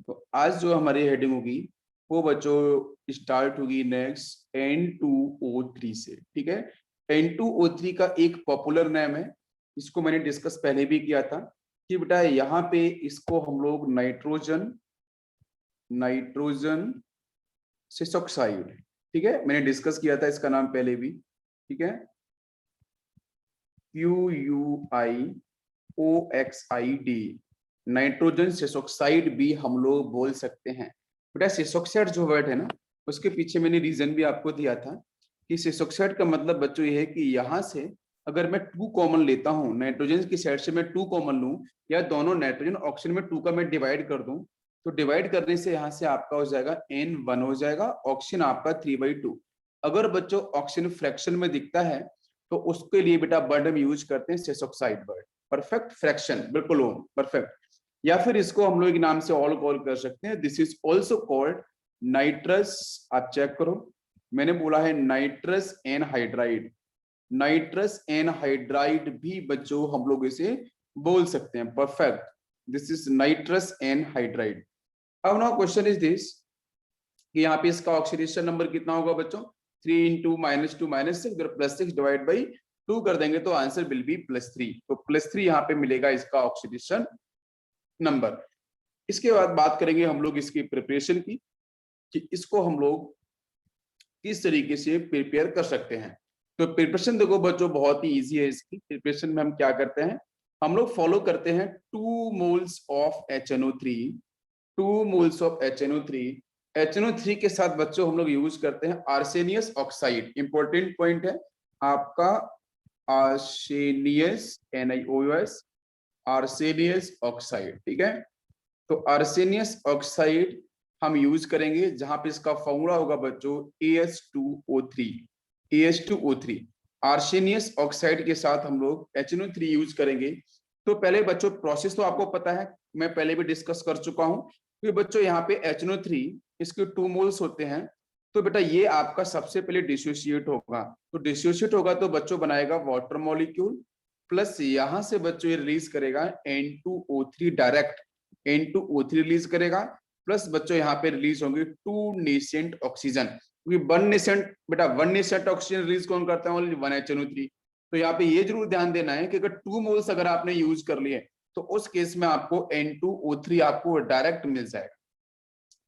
तो आज जो हमारी हेडिंग होगी वो बच्चों स्टार्ट होगी नेक्स्ट N2O3 से। ठीक है, N2O3 का एक पॉपुलर नेम है, इसको मैंने डिस्कस पहले भी किया था कि बेटा यहाँ पे इसको हम लोग नाइट्रोजन सिसोक्साइड, ठीक है, मैंने डिस्कस किया था इसका नाम पहले भी। ठीक है, QUIOXID, नाइट्रोजन सिसोक्साइड भी हम लोग बोल सकते हैं। बेटा सिसोक्साइड जो वर्ड है ना, उसके पीछे मैंने रीजन भी आपको दिया था कि सिसोक्साइड का मतलब बच्चों ये है कि यहाँ से अगर मैं 2 कॉमन लेता हूँ, नाइट्रोजन की साइड से मैं 2 कॉमन लूं, या दोनों नाइट्रोजन ऑक्सीजन में 2 का मैं डिवाइड कर दूं, तो डिवाइड करने से यहाँ से आपका हो जाएगा N1 हो जाएगा, ऑक्सीजन आपका 3/2। अगर बच्चों ऑक्सीजन फ्रैक्शन में दिखता है तो उसके लिए बेटा वर्ड हम यूज करते हैं सिसोक्साइड वर्ड, परफेक्ट फ्रैक्शन, बिल्कुल परफेक्ट। या फिर इसको हम लोग एक नाम से ऑल कॉल कर सकते हैं, this is also called nitrous. आप चेक करो, मैंने बोला है नाइट्रस एनहाइड्राइड, नाइट्रस एनहाइड्राइड भी बच्चों हम लोग इसे बोल सकते हैं, perfect, this is nitrous anhydride. अब नाउ क्वेश्चन इज दिस कि यहाँ पे इसका ऑक्सीडेशन नंबर कितना होगा बच्चों, 3 इंटू -2 -6 +6 डिवाइड बाई 2 कर देंगे तो आंसर विल बी +3। तो +3 यहाँ पे मिलेगा इसका ऑक्सीडेशन नंबर। इसके बाद बात करेंगे हम लोग इसकी प्रिपरेशन की कि इसको हम लोग किस तरीके से प्रिपेयर कर सकते हैं। तो प्रिपरेशन देखो बच्चों बहुत ही इजी है। इसकी प्रिपरेशन में हम क्या करते हैं, हम लोग फॉलो करते हैं 2 moles of HNO3, 2 moles of HNO3, HNO3 के साथ बच्चों हम लोग यूज करते हैं आर्सेनियस ऑक्साइड। इंपॉर्टेंट पॉइंट है आपका आर्सेनियस, NiOS, आर्सेनियस ऑक्साइड। ठीक है, तो आर्सेनियस ऑक्साइड हम यूज करेंगे, जहां पे इसका फॉर्मूला होगा बच्चों AS2O3, AS2O3। आर्सेनियस ऑक्साइड के साथ हम लोग HNO3 यूज करेंगे। तो पहले बच्चों प्रोसेस तो आपको पता है, मैं पहले भी डिस्कस कर चुका हूं कि बच्चों यहाँ पे HNO3 इसके 2 मोल्स होते हैं। तो बेटा ये आपका सबसे पहले डिसोसिएट होगा, तो डिसोसिएट होगा तो बच्चों बनाएगा वाटर मॉलिक्यूल, प्लस यहां से बच्चों ये रिलीज करेगा N2O3 डायरेक्ट, N2O3 रिलीज करेगा, प्लस बच्चों यहाँ पे रिलीज होंगे 2 नेसेंट ऑक्सीजन, क्योंकि 1 नेसेंट बेटा 1 नेसेंट ऑक्सीजन रिलीज कौन करता है, ओनली 1 HNO3। तो यहाँ पे ये जरूर ध्यान देना है कि अगर 2 मोल्स अगर आपने यूज कर लिए तो उस केस में आपको N2O3 आपको डायरेक्ट मिल जाएगा।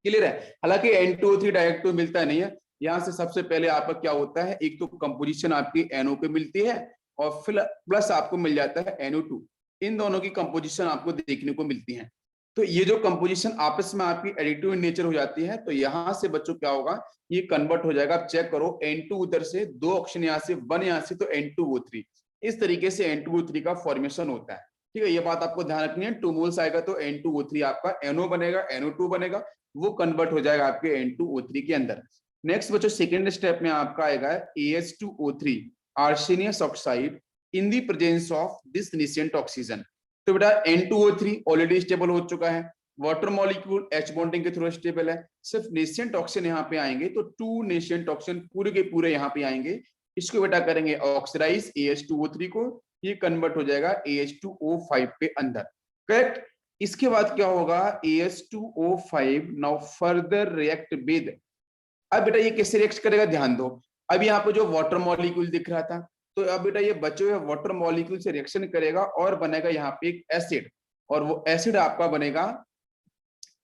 क्लियर है, हालांकि N2O3 डायरेक्ट तो मिलता नहीं है, यहाँ से सबसे पहले आपका क्या होता है, एक तो कंपोजिशन आपकी NO पे मिलती है और फिर प्लस आपको मिल जाता है NO2, इन दोनों की कंपोजिशन आपको देखने को मिलती है। तो ये जो कंपोजिशन आपस में आपकी एडिटिव इन नेचर हो जाती है, तो यहाँ से बच्चों क्या होगा, ये कन्वर्ट हो जाएगा। आप चेक करो N2 उधर से, 2 ऑक्सीजन यहाँ से, 1 यहाँ से, तो N2O3, इस तरीके से N2O3 का फॉर्मेशन होता है। ठीक है, ये बात आपको ध्यान रखनी है, 2 मोल्स आएगा तो N2O3 आपका NO बनेगा, NO2 बनेगा, वो कन्वर्ट हो जाएगा आपके N2O3 के अंदर। नेक्स्ट बच्चों सेकेंड स्टेप में आपका आएगा AS2O3, arsenious oxide, in the presence of this nascent oxygen. तो बेटा N2O3 ऑलरेडी स्टेबल हो चुका है, वाटर मॉलिक्यूल H बॉन्डिंग के थ्रू स्टेबल है, सिर्फ नेसेंट ऑक्सीजन यहाँ पे आएंगे, तो 2 नेसेंट ऑक्सीजन पूरे के पूरे यहाँ पे आएंगे। इसको बेटा करेंगे ऑक्सीडाइज AS2O3 को, ये कन्वर्ट हो जाएगा AH2O5 के अंदर, करेक्ट। इसके बाद क्या होगा, AS2O5 now further react with, अब बेटा ये कैसे रिएक्ट करेगा ध्यान दो। अब यहाँ पे जो वाटर मॉलिक्यूल दिख रहा था, तो अब बेटा ये बचे हुए वाटर मॉलिक्यूल से रिएक्शन करेगा और बनेगा यहाँ पे एक एसिड, और वो एसिड आपका बनेगा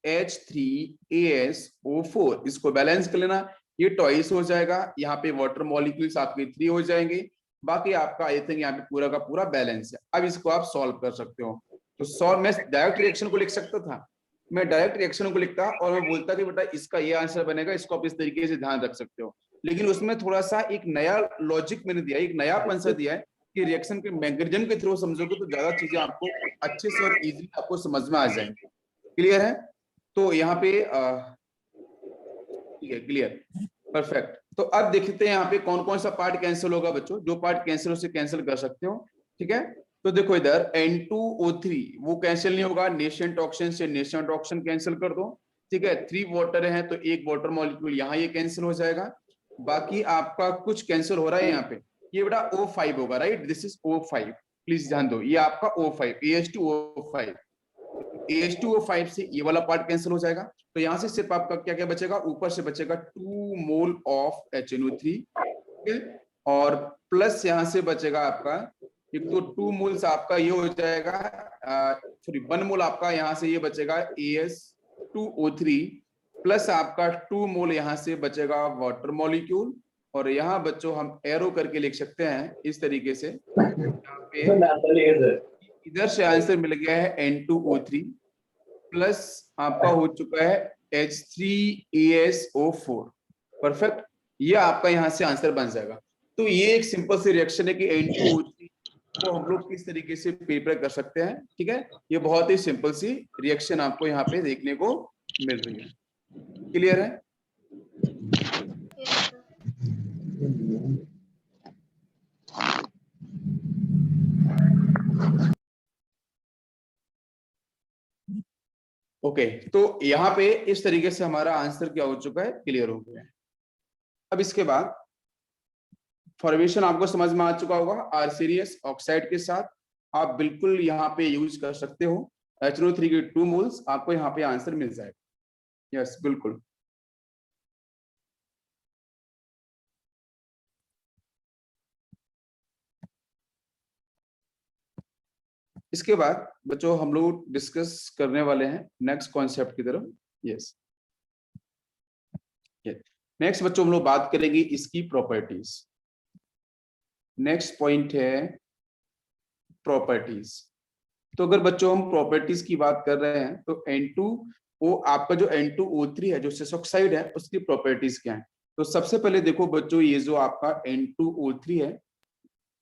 H3AsO4। इसको बैलेंस कर लेना, ये ट्वाइस हो जाएगा, यहाँ पे वाटर मॉलिक्यूल्स आपके 3 हो जाएंगे, बाकी आपका आई थिंक यहाँ पे पूरा का पूरा बैलेंस है। अब इसको आप सॉल्व कर सकते हो। तो सॉल्व, मैं डायरेक्ट रिएक्शन को लिख सकता था, मैं डायरेक्ट रिएक्शन को लिखता और मैं बोलता कि बेटा इसका ये आंसर बनेगा, इसको आप इस तरीके से ध्यान रख सकते हो, लेकिन उसमें थोड़ा सा एक नया लॉजिक मैंने दिया, एक नया पंसा दिया है कि रिएक्शन के मैकेनिज्म के थ्रू समझोगे तो ज्यादा चीजें आपको अच्छे से और इजीली आपको समझ में आ जाएंगी। क्लियर है, तो यहाँ पे ठीक है, क्लियर, परफेक्ट। तो अब देखते हैं यहाँ पे कौन कौन सा पार्ट कैंसिल होगा बच्चों, जो पार्ट कैंसिल उसे कैंसिल कर सकते हो। ठीक है, तो देखो इधर N2O3 वो कैंसिल नहीं होगा, नेसेंट ऑक्सीजन से नेसेंट ऑक्सीजन कैंसिल कर दो। ठीक है, 3 वाटर है तो एक वाटर मॉलिक्यूल यहाँ ये कैंसिल हो जाएगा, बाकी आपका कुछ कैंसिल हो रहा है यहाँ पे, ये बेटा O5 होगा, right, this is O5, please ध्यान दो, ये आपका O5 AS2O5। AH2O5 से ये वाला पार्ट कैंसिल हो जाएगा, तो यहाँ से सिर्फ आपका क्या क्या बचेगा, ऊपर से बचेगा 2 मोल ऑफ HNO3, ठीक है, और प्लस यहाँ से बचेगा आपका एक तो 2 मोल्स आपका ये हो जाएगा, सॉरी 1 मोल आपका यहाँ से ये बचेगा AS2O3, प्लस आपका 2 मोल यहाँ से बचेगा वाटर मॉलिक्यूल, और यहाँ बच्चों हम एरो करके लिख सकते हैं इस तरीके से, यहाँ पे इधर से आंसर मिल गया है N2O3 प्लस आपका हो चुका है H3ASO4, परफेक्ट, ये आपका यहाँ से आंसर बन जाएगा। तो ये एक सिंपल सी रिएक्शन है कि N2O3 को हम लोग किस तरीके से प्रिपेयर कर सकते हैं, ठीक है, ये बहुत ही सिंपल सी रिएक्शन आपको यहाँ पे देखने को मिल रही है। क्लियर है? ओके, तो यहाँ पे इस तरीके से हमारा आंसर क्या हो चुका है, क्लियर हो गया है। अब इसके बाद फॉर्मेशन आपको समझ में आ चुका होगा, आर्सेनियस ऑक्साइड के साथ आप बिल्कुल यहाँ पे यूज कर सकते हो HNO3 के 2 मोल्स, आपको यहाँ पे आंसर मिल जाएगा। यस बिल्कुल। इसके बाद बच्चों हम लोग डिस्कस करने वाले हैं नेक्स्ट कॉन्सेप्ट की तरफ। यस, नेक्स्ट बच्चों हम लोग बात करेंगे इसकी प्रॉपर्टीज। नेक्स्ट पॉइंट है प्रॉपर्टीज। तो अगर बच्चों हम प्रॉपर्टीज की बात कर रहे हैं तो N2O आपका जो N2O3 है जो सिस ऑक्साइड है उसकी प्रॉपर्टीज क्या है। तो सबसे पहले देखो बच्चों, ये जो आपका N2O3 है,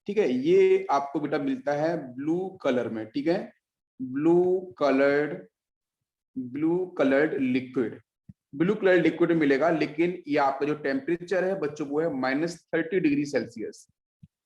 ठीक है, ये आपको बेटा मिलता है ब्लू कलर में, ठीक है, blue coloured liquid, blue colour liquid मिलेगा, लेकिन ये आपका जो टेम्परेचर है बच्चों वो है -30 degree Celsius,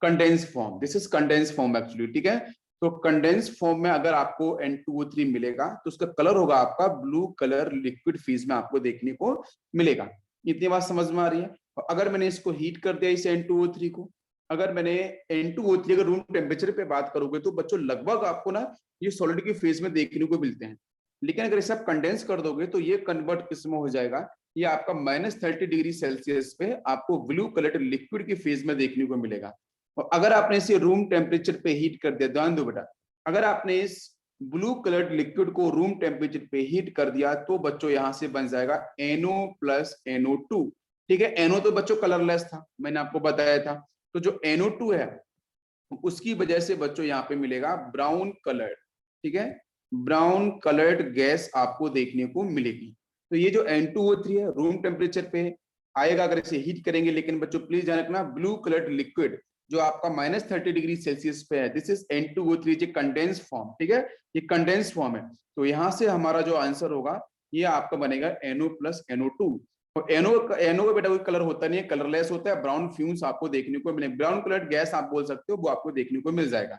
condense form, this is condense form actually, ठीक है। तो कंडेंस फॉर्म में अगर आपको N2O3 मिलेगा तो उसका कलर होगा आपका ब्लू कलर लिक्विड फेज में आपको देखने को मिलेगा। इतनी बात समझ में आ रही है? अगर मैंने इसको हीट कर दिया इस N2O3 को, अगर मैंने N2O3 अगर रूम टेम्परेचर पे बात करोगे तो बच्चों लगभग आपको ना ये सॉलिड की फेज में देखने को मिलते हैं, लेकिन अगर इसे आप कंडेंस कर दोगे तो ये कन्वर्ट किसमें हो जाएगा, ये आपका -30 डिग्री सेल्सियस पे आपको ब्लू कलर लिक्विड की फेज में देखने को मिलेगा। और अगर आपने इसे रूम टेम्परेचर पे हीट कर दिया, ध्यान दो बेटा, अगर आपने इस ब्लू कलर्ड लिक्विड को रूम टेम्परेचर पे हीट कर दिया तो बच्चों यहां से बन जाएगा NO + NO2, ठीक है। NO तो बच्चों कलरलेस था, मैंने आपको बताया था, तो जो NO2 है उसकी वजह से बच्चों यहाँ पे मिलेगा ब्राउन कलर्ड, ठीक है, ब्राउन कलर्ड गैस आपको देखने को मिलेगी। तो ये जो N2O3 है रूम टेम्परेचर पे आएगा अगर इसे हीट करेंगे, लेकिन बच्चों प्लीज ध्यान रखना ब्लू कलर्ड लिक्विड जो आपका -30 डिग्री सेल्सियस पे है, दिस इज N2O3 जो कंडेंस फॉर्म, ठीक है, ये कंडेंस फॉर्म है। तो यहाँ से हमारा जो आंसर होगा ये आपका बनेगा NO + NO2। और NO का बेटा कोई कलर होता नहीं है, कलरलेस होता है, ब्राउन फ्यूम्स आपको देखने को मिले, ब्राउन कलर्ड गैस आप बोल सकते हो, वो आपको देखने को मिल जाएगा।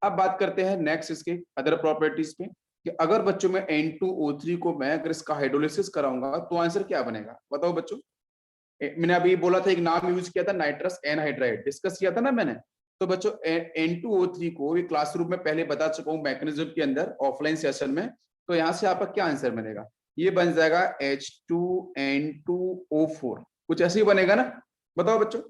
अब बात करते हैं नेक्स्ट इसके अदर प्रॉपर्टीज पे, कि अगर बच्चों में N2O3 को मैं अगर इसका हाइड्रोलिसिस कराऊंगा तो आंसर क्या बनेगा, बताओ बच्चों। मैंने अभी बोला था एक नाम यूज किया था नाइट्रस एनहाइड्राइड, डिस्कस किया था ना मैंने। तो बच्चों N2O3 को एक क्लासरूम में पहले बता चुका हूँ मैकेनिज्म के अंदर ऑफलाइन सेशन में। तो यहाँ से आपका क्या आंसर बनेगा, ये बन जाएगा H2N2O4, कुछ ऐसे ही बनेगा ना, बताओ बच्चों।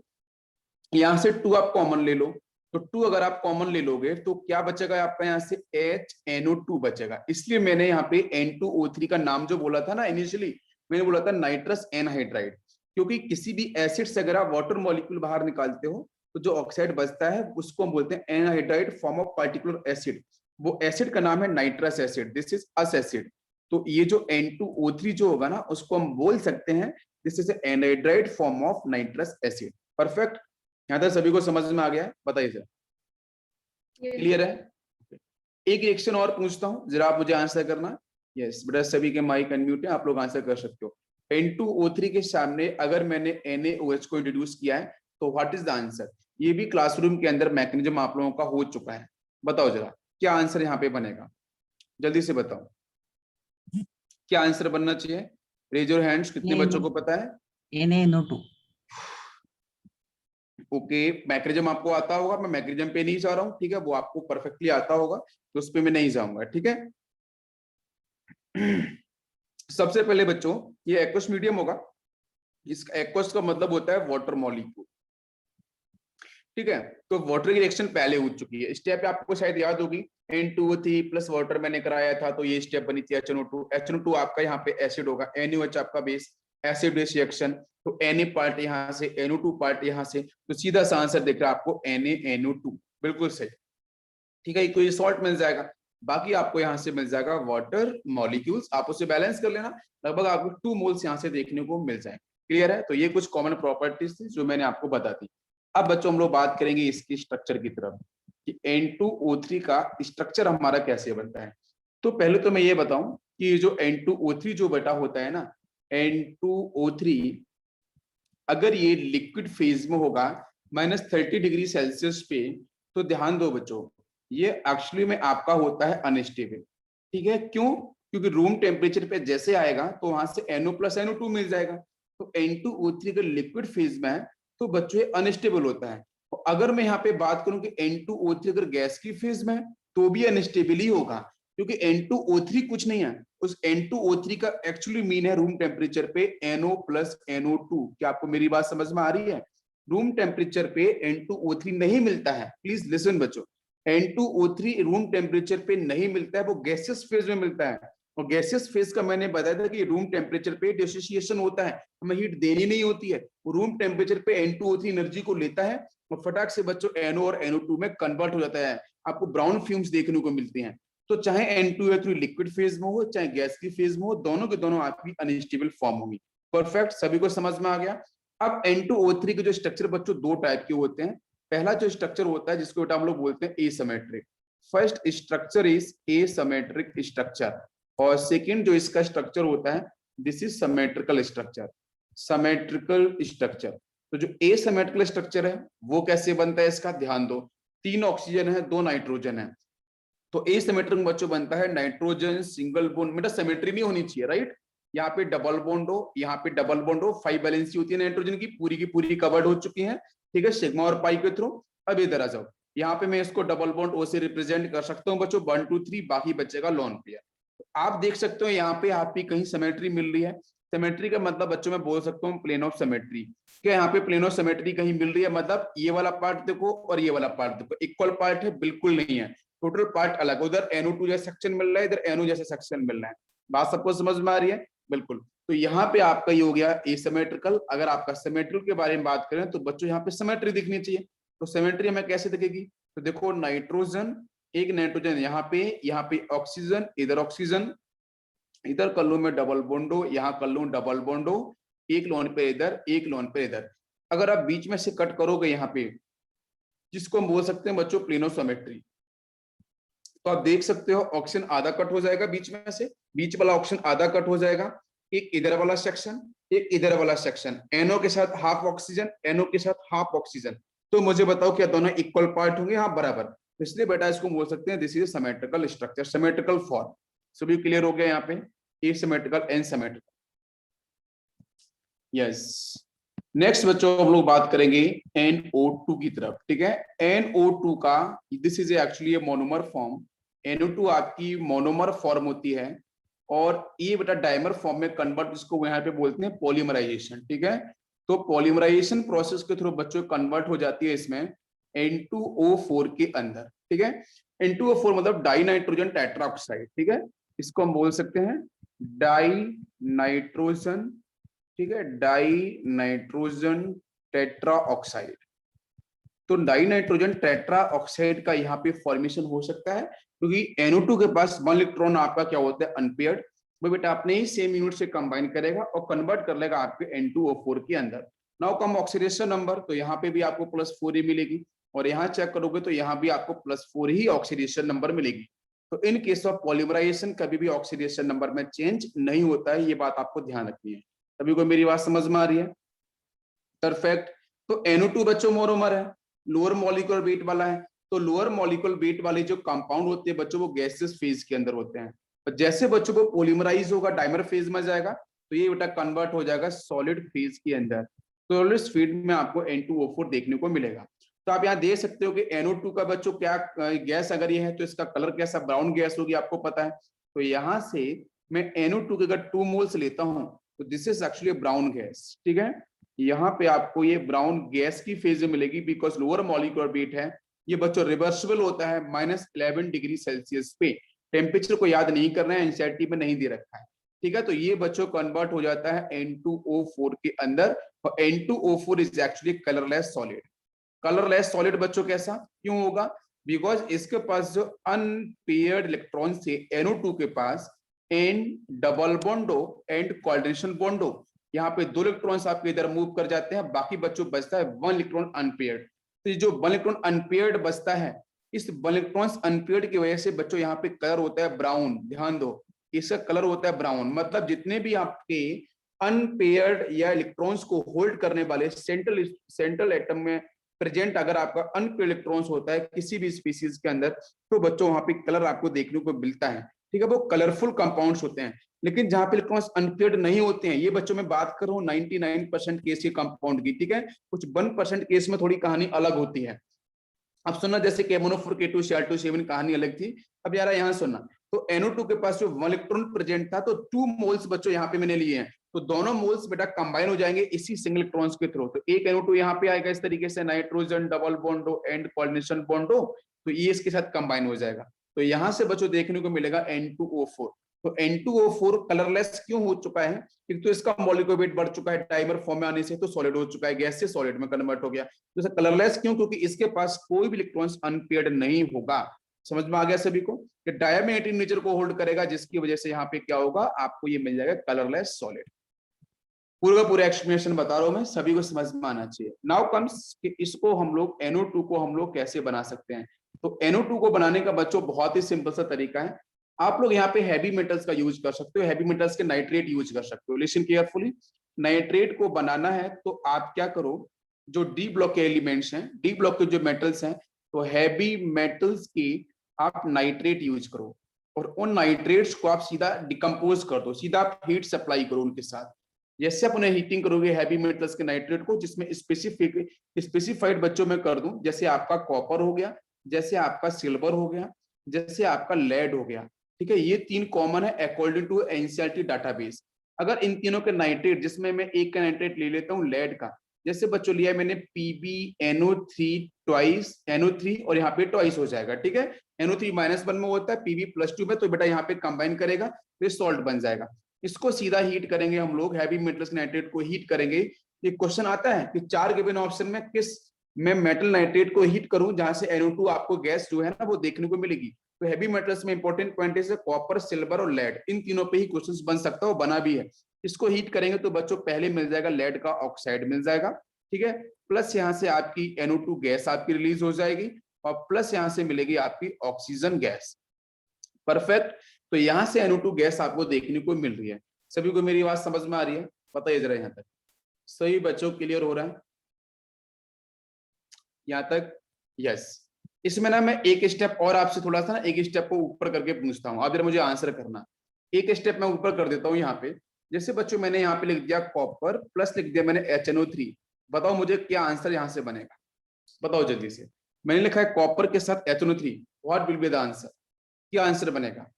यहाँ से 2 आप कॉमन ले लो, तो 2 अगर आप कॉमन ले लोगे तो क्या बचेगा आपका, यहाँ से HNO2 बचेगा। इसलिए मैंने यहाँ पे N2O3 का नाम जो बोला था ना इनिशियली, मैंने बोला था नाइट्रस एनहाइड्राइड, क्योंकि किसी भी एसिड से अगर आप वाटर मॉलिक्यूल बाहर निकालते हो तो जो ऑक्साइड बचता है उसको हम बोलते हैं anhydride form of particular acid, वो एसिड का नाम है nitrous acid, this is us acid. तो ये जो N2O3 जो होगा ना उसको हम बोल सकते हैं this is anhydride form of nitrous acid. Perfect, यहाँ तक सभी को समझ में आ गया है, बताइए सर, क्लियर है? एक रिएक्शन और पूछता हूँ, जरा आप मुझे आंसर करना। यस बेटा, सभी के माइक अनम्यूट है, आप लोग आंसर कर सकते हो। N2O3 के सामने अगर मैंने NaOH को इंट्रोड्यूस किया है तो व्हाट इज द आंसर। ये भी क्लासरूम के अंदर मैकेनिज्म आप लोगों का हो चुका है, बताओ जरा क्या आंसर यहाँ पे बनेगा, जल्दी से बताओ क्या आंसर बनना चाहिए। रेज योर हैंड्स, कितने बच्चों को पता है? NaNO2। ओके, मैकेनिज्म आपको आता होगा, मैं मैकेनिज्म पे नहीं जा रहा हूँ, ठीक है, वो आपको परफेक्टली आता होगा तो उस पे मैं नहीं जाऊंगा, ठीक है। सबसे पहले बच्चों ये एक्वस मीडियम होगा, इसका एक्वस का मतलब होता है वाटर मॉलिक्यूल, ठीक है। तो वाटर की रिएक्शन पहले हो चुकी है, स्टेप आपको शायद याद होगी, N2O3 प्लस वाटर मैंने कराया था, तो ये स्टेप बनी थी HNO2। HNO2 आपका यहाँ पे एसिड होगा, NaOH आपका बेस, एसिड बेस रिएक्शन, तो Na पार्ट यहाँ से, NO2 पार्ट यहाँ से, तो सीधा सा आंसर दिख रहा है आपको NaNO2, बिल्कुल सही, ठीक है। तो ये सॉल्ट मिल जाएगा, बाकी आपको यहाँ से मिल जाएगा वाटर मॉलिक्यूल्स, आप उसे बैलेंस कर लेना, लगभग आपको 2 मोल्स यहाँ से देखने को मिल जाएंगे। क्लियर है? तो ये कुछ कॉमन प्रॉपर्टीज थी जो मैंने आपको बता दी। अब बच्चों हम लोग बात करेंगे इसकी स्ट्रक्चर की तरफ कि N2O3 का स्ट्रक्चर हमारा कैसे बनता है। तो पहले तो मैं ये बताऊं कि जो N2O3 जो बेटा होता है ना, N2O3 अगर ये लिक्विड फेज में होगा -30°C पे, तो ध्यान दो बच्चों, ये एक्चुअली में आपका होता है अनस्टेबल, ठीक है। क्यों? क्योंकि रूम टेम्परेचर पे जैसे आएगा तो वहां से NO+NO2 मिल जाएगा, तो N2O3 अगर लिक्विड फेज में है तो बच्चों ये अनस्टेबल होता है। तो अगर मैं यहाँ पे बात करूं कि N2O3 अगर गैस की फेज में है तो भी अनस्टेबल ही होगा, क्योंकि N2O3 कुछ नहीं है, उस N2O3 का एक्चुअली मीन है रूम टेम्परेचर पे NO+NO2। क्या आपको मेरी बात समझ में आ रही है? रूम टेम्परेचर पे N2O3 नहीं मिलता है, प्लीज लिसन बच्चों, N2O3 रूम टेम्परेचर पे नहीं मिलता है, वो गैसियस फेज में मिलता है। और गैसियस फेज का मैंने बताया था कि रूम टेम्परेचर पे डिसोसिएशन होता है, हमें हीट देनी नहीं होती है, वो रूम टेम्परेचर पे N2O3 एनर्जी को लेता है और फटाक से बच्चों NO और NO2 में कन्वर्ट हो जाता है, आपको ब्राउन फ्यूम्स देखने को मिलते हैं। तो चाहे N2O3 लिक्विड फेज में हो चाहे गैस की फेज में हो, दोनों के दोनों आपकी अनस्टेबल फॉर्म होगी। परफेक्ट, सभी को समझ में आ गया। अब N2O3 के जो स्ट्रक्चर बच्चों दो टाइप के होते हैं। पहला जो स्ट्रक्चर होता है जिसको बेटा हम लोग बोलते हैं asymmetric, first structure is asymmetric structure, और सेकंड जो इसका स्ट्रक्चर होता है this is symmetrical structure, symmetrical structure. तो जो एसिमेट्रिकल स्ट्रक्चर है वो कैसे बनता है, इसका ध्यान दो, 3 ऑक्सीजन है 2 नाइट्रोजन है, तो एसिमेट्रिक में बच्चों बनता है नाइट्रोजन सिंगल बॉन्ड, बेटा सिमेट्री नहीं होनी चाहिए, राइट। यहाँ पे डबल बॉन्ड हो, यहाँ पे डबल बॉन्ड हो, 5 वैलेंसी होती है नाइट्रोजन की पूरी कवर्ड हो चुकी है, ठीक है, सिग्मा और पाई के थ्रू। अब इधर आ जाओ, यहाँ पे मैं इसको डबल बॉन्ड ओ से रिप्रेजेंट कर सकता हूँ बच्चों, 1 2 3, बाकी बचेगा लोन पेयर। तो आप देख सकते हो यहाँ पे आपकी कहीं सिमेट्री मिल रही है, सिमेट्री का मतलब बच्चों मैं बोल सकता हूँ प्लेन ऑफ सिमेट्री, क्या यहाँ पे प्लेन ऑफ सिमेट्री कहीं मिल रही है, मतलब ये वाला पार्ट देखो और ये वाला पार्ट देखो इक्वल पार्ट है, बिल्कुल नहीं है, टोटल पार्ट अलग, उधर NO2 जैसा सेक्शन मिल रहा है, इधर NO जैसा सेक्शन मिल रहा है। बात सबको समझ में आ रही है? बिल्कुल। तो यहाँ पे आपका ये हो गया एसिमेट्रिकल। अगर आपका सिमेट्रिकल के बारे में बात करें तो बच्चों यहाँ पे सिमेट्री दिखनी चाहिए, तो सिमेट्री हमें कैसे दिखेगी, तो देखो नाइट्रोजन, एक नाइट्रोजन यहाँ पे ऑक्सीजन, इधर ऑक्सीजन, इधर कर लूं मैं डबल बॉन्डो, यहाँ कर लूं डबल बॉन्डो, एक लोन पे इधर एक लोन पे इधर। अगर आप बीच में से कट करोगे यहाँ पे, जिसको हम बोल सकते हैं बच्चों प्लेनोसिमेट्री, तो आप देख सकते हो ऑक्सीजन आधा कट हो जाएगा बीच में से, बीच वाला ऑक्सीजन आधा कट हो जाएगा, एक इधर वाला सेक्शन एक इधर वाला सेक्शन, NO के साथ हाफ ऑक्सीजन, NO के साथ हाफ ऑक्सीजन। तो मुझे बताओ क्या दोनों इक्वल पार्ट होंगे? हाँ बराबर, इसलिए बेटा इसको बोल सकते हैं this is symmetrical structure, symmetrical form. सभी क्लियर हो गया यहाँ पे, asymmetrical and symmetrical. Yes, next बच्चों हम लोग बात करेंगे NO2 की तरफ, ठीक है। NO2 का this is actually monomer form, NO2 आपकी मोनोमर फॉर्म होती है, और ये बेटा डाइमर फॉर्म में कन्वर्ट, इसको यहाँ पे बोलते हैं पॉलीमराइजेशन, ठीक है। तो पॉलीमराइजेशन प्रोसेस के थ्रू बच्चों कन्वर्ट हो जाती है इसमें N2O4 के अंदर, ठीक है। N2O4 मतलब डाई नाइट्रोजन टेट्राऑक्साइड, ठीक है, इसको हम बोल सकते हैं डाई नाइट्रोजन, ठीक है, डाई नाइट्रोजन टेट्रा ऑक्साइड। तो डाई नाइट्रोजन टेट्रा ऑक्साइड का यहाँ पे फॉर्मेशन हो सकता है क्योंकि NO2 के पास 1 इलेक्ट्रॉन आपका क्या होता है अनपेयर्ड, वो बेटा अपने ही सेम यूनिट से कंबाइन करेगा और कन्वर्ट कर लेगा आपके N2O4 के अंदर। नाउ कम ऑक्सीडेशन नंबर, तो यहाँ पे भी आपको +4 ही मिलेगी, और यहाँ चेक करोगे तो यहाँ भी आपको +4 ही ऑक्सीडेशन नंबर मिलेगी। तो इन केस ऑफ पॉलीमराइजेशन कभी भी ऑक्सीडेशन नंबर में चेंज नहीं होता है, ये बात आपको ध्यान रखनी है। सभी को मेरी बात समझ में आ रही है? परफेक्ट। तो NO2 बच्चों मोनोमर है, लोअर मॉलिक्यूलर वेट वाला है, तो लोअर मॉलिक्यूलर वेट वाले जो कंपाउंड होते हैं बच्चों वो गैसियस फेज के अंदर होते हैं, और जैसे बच्चों को पॉलीमराइज होगा डाइमर फेज में जाएगा तो ये बेटा कन्वर्ट हो जाएगा सॉलिड फेज के अंदर, तो सॉलिड फेज में आपको N2O4 देखने को मिलेगा। तो आप यहाँ देख सकते हो कि NO2 का बच्चों क्या गैस अगर ये है तो इसका कलर कैसा, ब्राउन गैस होगी, आपको पता है। तो यहाँ से मैं NO2 के अगर 2 मोल्स लेता हूं तो this is actually brown gas, ठीक है। यहाँ पे आपको ये ब्राउन गैस की फेज में मिलेगी बिकॉज लोअर मॉलिक्यूलर वेट है। ये बच्चों रिवर्सिबल होता है -11 डिग्री सेल्सियस पे। टेम्परेचर को याद नहीं करना है, एनसीईआरटी में नहीं दे रखा है, ठीक है। तो ये बच्चों कन्वर्ट हो जाता है N2O4 के अंदर, और N2O4 is actually colourless solid. Colourless solid बच्चों कैसा क्यों होगा? बिकॉज इसके पास जो अनपेयर्ड इलेक्ट्रॉन थे NO2 के पास, N डबल बॉन्डो एंड कोऑर्डिनेशन बॉन्डो, यहाँ पे 2 इलेक्ट्रॉन्स आपके इधर मूव कर जाते हैं, बाकी बच्चों बचता है 1 इलेक्ट्रॉन अनपेयर्ड। तो जो 1 इलेक्ट्रॉन अनपेयर्ड बचता है, इस 1 इलेक्ट्रॉन अनपेयर्ड की वजह से बच्चों यहाँ पे कलर होता है ब्राउन। ध्यान दो, इसका कलर होता है ब्राउन, मतलब जितने भी आपके अनपेयर्ड या इलेक्ट्रॉन्स को होल्ड करने वाले सेंट्रल एटम में प्रेजेंट अगर आपका अनपेयर्ड इलेक्ट्रॉन्स होता है किसी भी स्पीसीज के अंदर, तो बच्चों वहां पे कलर आपको देखने को मिलता है, ठीक है। वो कलरफुल कंपाउंड्स होते हैं। लेकिन जहां पे इलेक्ट्रॉन्स अनपेयर्ड नहीं होते हैं, ये बच्चों में बात कर रहा हूँ 99% केस के कंपाउंड की, ठीक है। कुछ 1% केस में थोड़ी कहानी अलग होती है। अब सुनना, जैसे KMnO4 K2 Cl2 कहानी अलग थी, अब यार यहाँ सुनना। तो NO2 के पास जो 1 इलेक्ट्रॉन प्रेजेंट था, तो 2 मोल्स बच्चों यहाँ पे मैंने लिए हैं, तो दोनों मोल्स बेटा कंबाइन हो जाएंगे इसी सिंगल इलेक्ट्रॉन्स के थ्रू। तो एक NO2 यहाँ पे आएगा इस तरीके से, नाइट्रोजन डबल बॉन्डो एंड कोऑर्डिनेशन बॉन्डो, तो ये इसके साथ कंबाइन हो जाएगा। तो यहाँ से बच्चों देखने को मिलेगा N2O4। तो N2O4 कलरलेस क्यों हो चुका है? एक तो इसका मॉलिक्यूलर वेट बढ़ चुका है, टाइमर फॉर्म में आने से तो सॉलिड हो चुका है, गैस से सॉलिड में कन्वर्ट हो गया। तो कलरलेस क्यों? क्योंकि इसके पास कोई भी इलेक्ट्रॉन्स अनपेयर्ड नहीं होगा। समझ में आ गया सभी को कि डायमैग्नेटिक नेचर को होल्ड करेगा, जिसकी वजह से यहाँ पे क्या होगा, आपको ये मिल जाएगा कलरलेस सॉलिड। पूरा एक्सप्लेनेशन बता रहा हूं मैं, सभी को समझ में आना चाहिए। नाउ कम्स कि इसको हम लोग NO2 को हम लोग कैसे बना सकते हैं। तो NO2 को बनाने का बच्चों बहुत ही सिंपल सा तरीका है। आप लोग यहाँ पे हैवी मेटल्स का यूज कर सकते हो, हैवी मेटल्स के नाइट्रेट यूज कर सकते हो। लिसन केयरफुली, नाइट्रेट को बनाना है तो आप क्या करो, जो डी ब्लॉक के एलिमेंट्स हैं, डी ब्लॉक के जो मेटल्स हैं, तो हैवी मेटल्स की आप नाइट्रेट यूज करो, और उन नाइट्रेट्स को आप सीधा डिकम्पोज कर दो, सीधा आप हीट सप्लाई करो उनके साथ। जैसे आप उन्हें हीटिंग करोगे हैवी मेटल्स के नाइट्रेट को, जिसमें स्पेसिफाइड बच्चों में कर दूं, जैसे आपका कॉपर हो गया, जैसे आपका सिल्वर हो गया, जैसे आपका लेड हो गया, ठीक है। ये 3 कॉमन है अकॉर्डिंग टू एनसीईआरटी डाटाबेस। अगर इन तीनों के नाइट्रेट, जिसमें मैं एक का नाइट्रेट ले लेता हूँ लेड का, जैसे बच्चों लिया है मैंने PbNO3 ट्वाइस, NO3 और यहाँ पे ट्वाइस हो जाएगा, ठीक है। NO3 -1 में होता है, Pb+2 में, तो बेटा यहाँ पे कंबाइन करेगा तो सॉल्ट बन जाएगा। इसको सीधा हीट करेंगे हम लोग, हैवी मेटल्स नाइट्रेट को हीट करेंगे। एक क्वेश्चन आता है कि 4 गिवन ऑप्शन में किस मैं मेटल नाइट्रेट को हीट करूं जहां से NO2 आपको गैस जो है ना वो देखने को मिलेगी। तो हैवी मेटल्स में इंपॉर्टेंट पॉइंट है कॉपर, सिल्वर और लेड, इन तीनों पे ही क्वेश्चंस बन सकता है, वो बना भी है। इसको हीट करेंगे तो बच्चों पहले मिल जाएगा लेड का ऑक्साइड मिल जाएगा, ठीक है। प्लस यहाँ से आपकी NO2 गैस आपकी रिलीज हो जाएगी, और प्लस यहाँ से मिलेगी आपकी ऑक्सीजन गैस। परफेक्ट। तो यहाँ से NO2 गैस आपको देखने को मिल रही है। सभी को मेरी बात समझ में आ रही है? बताइए जरा यहाँ तक सही बच्चों क्लियर हो रहा है यहाँ तक? यस। इसमें ना मैं एक स्टेप और आपसे थोड़ा सा ना एक स्टेप को ऊपर करके पूछता हूँ, आप जरा मुझे आंसर करना। एक स्टेप मैं ऊपर कर देता हूँ यहाँ पे। जैसे बच्चों मैंने यहाँ पे लिख दिया कॉपर, प्लस लिख दिया मैंने HNO3। बताओ मुझे क्या आंसर यहाँ से बनेगा, बताओ जल्दी से। मैंने लिखा है कॉपर के साथ HNO3, what will be the answer? क्या आंसर बनेगा?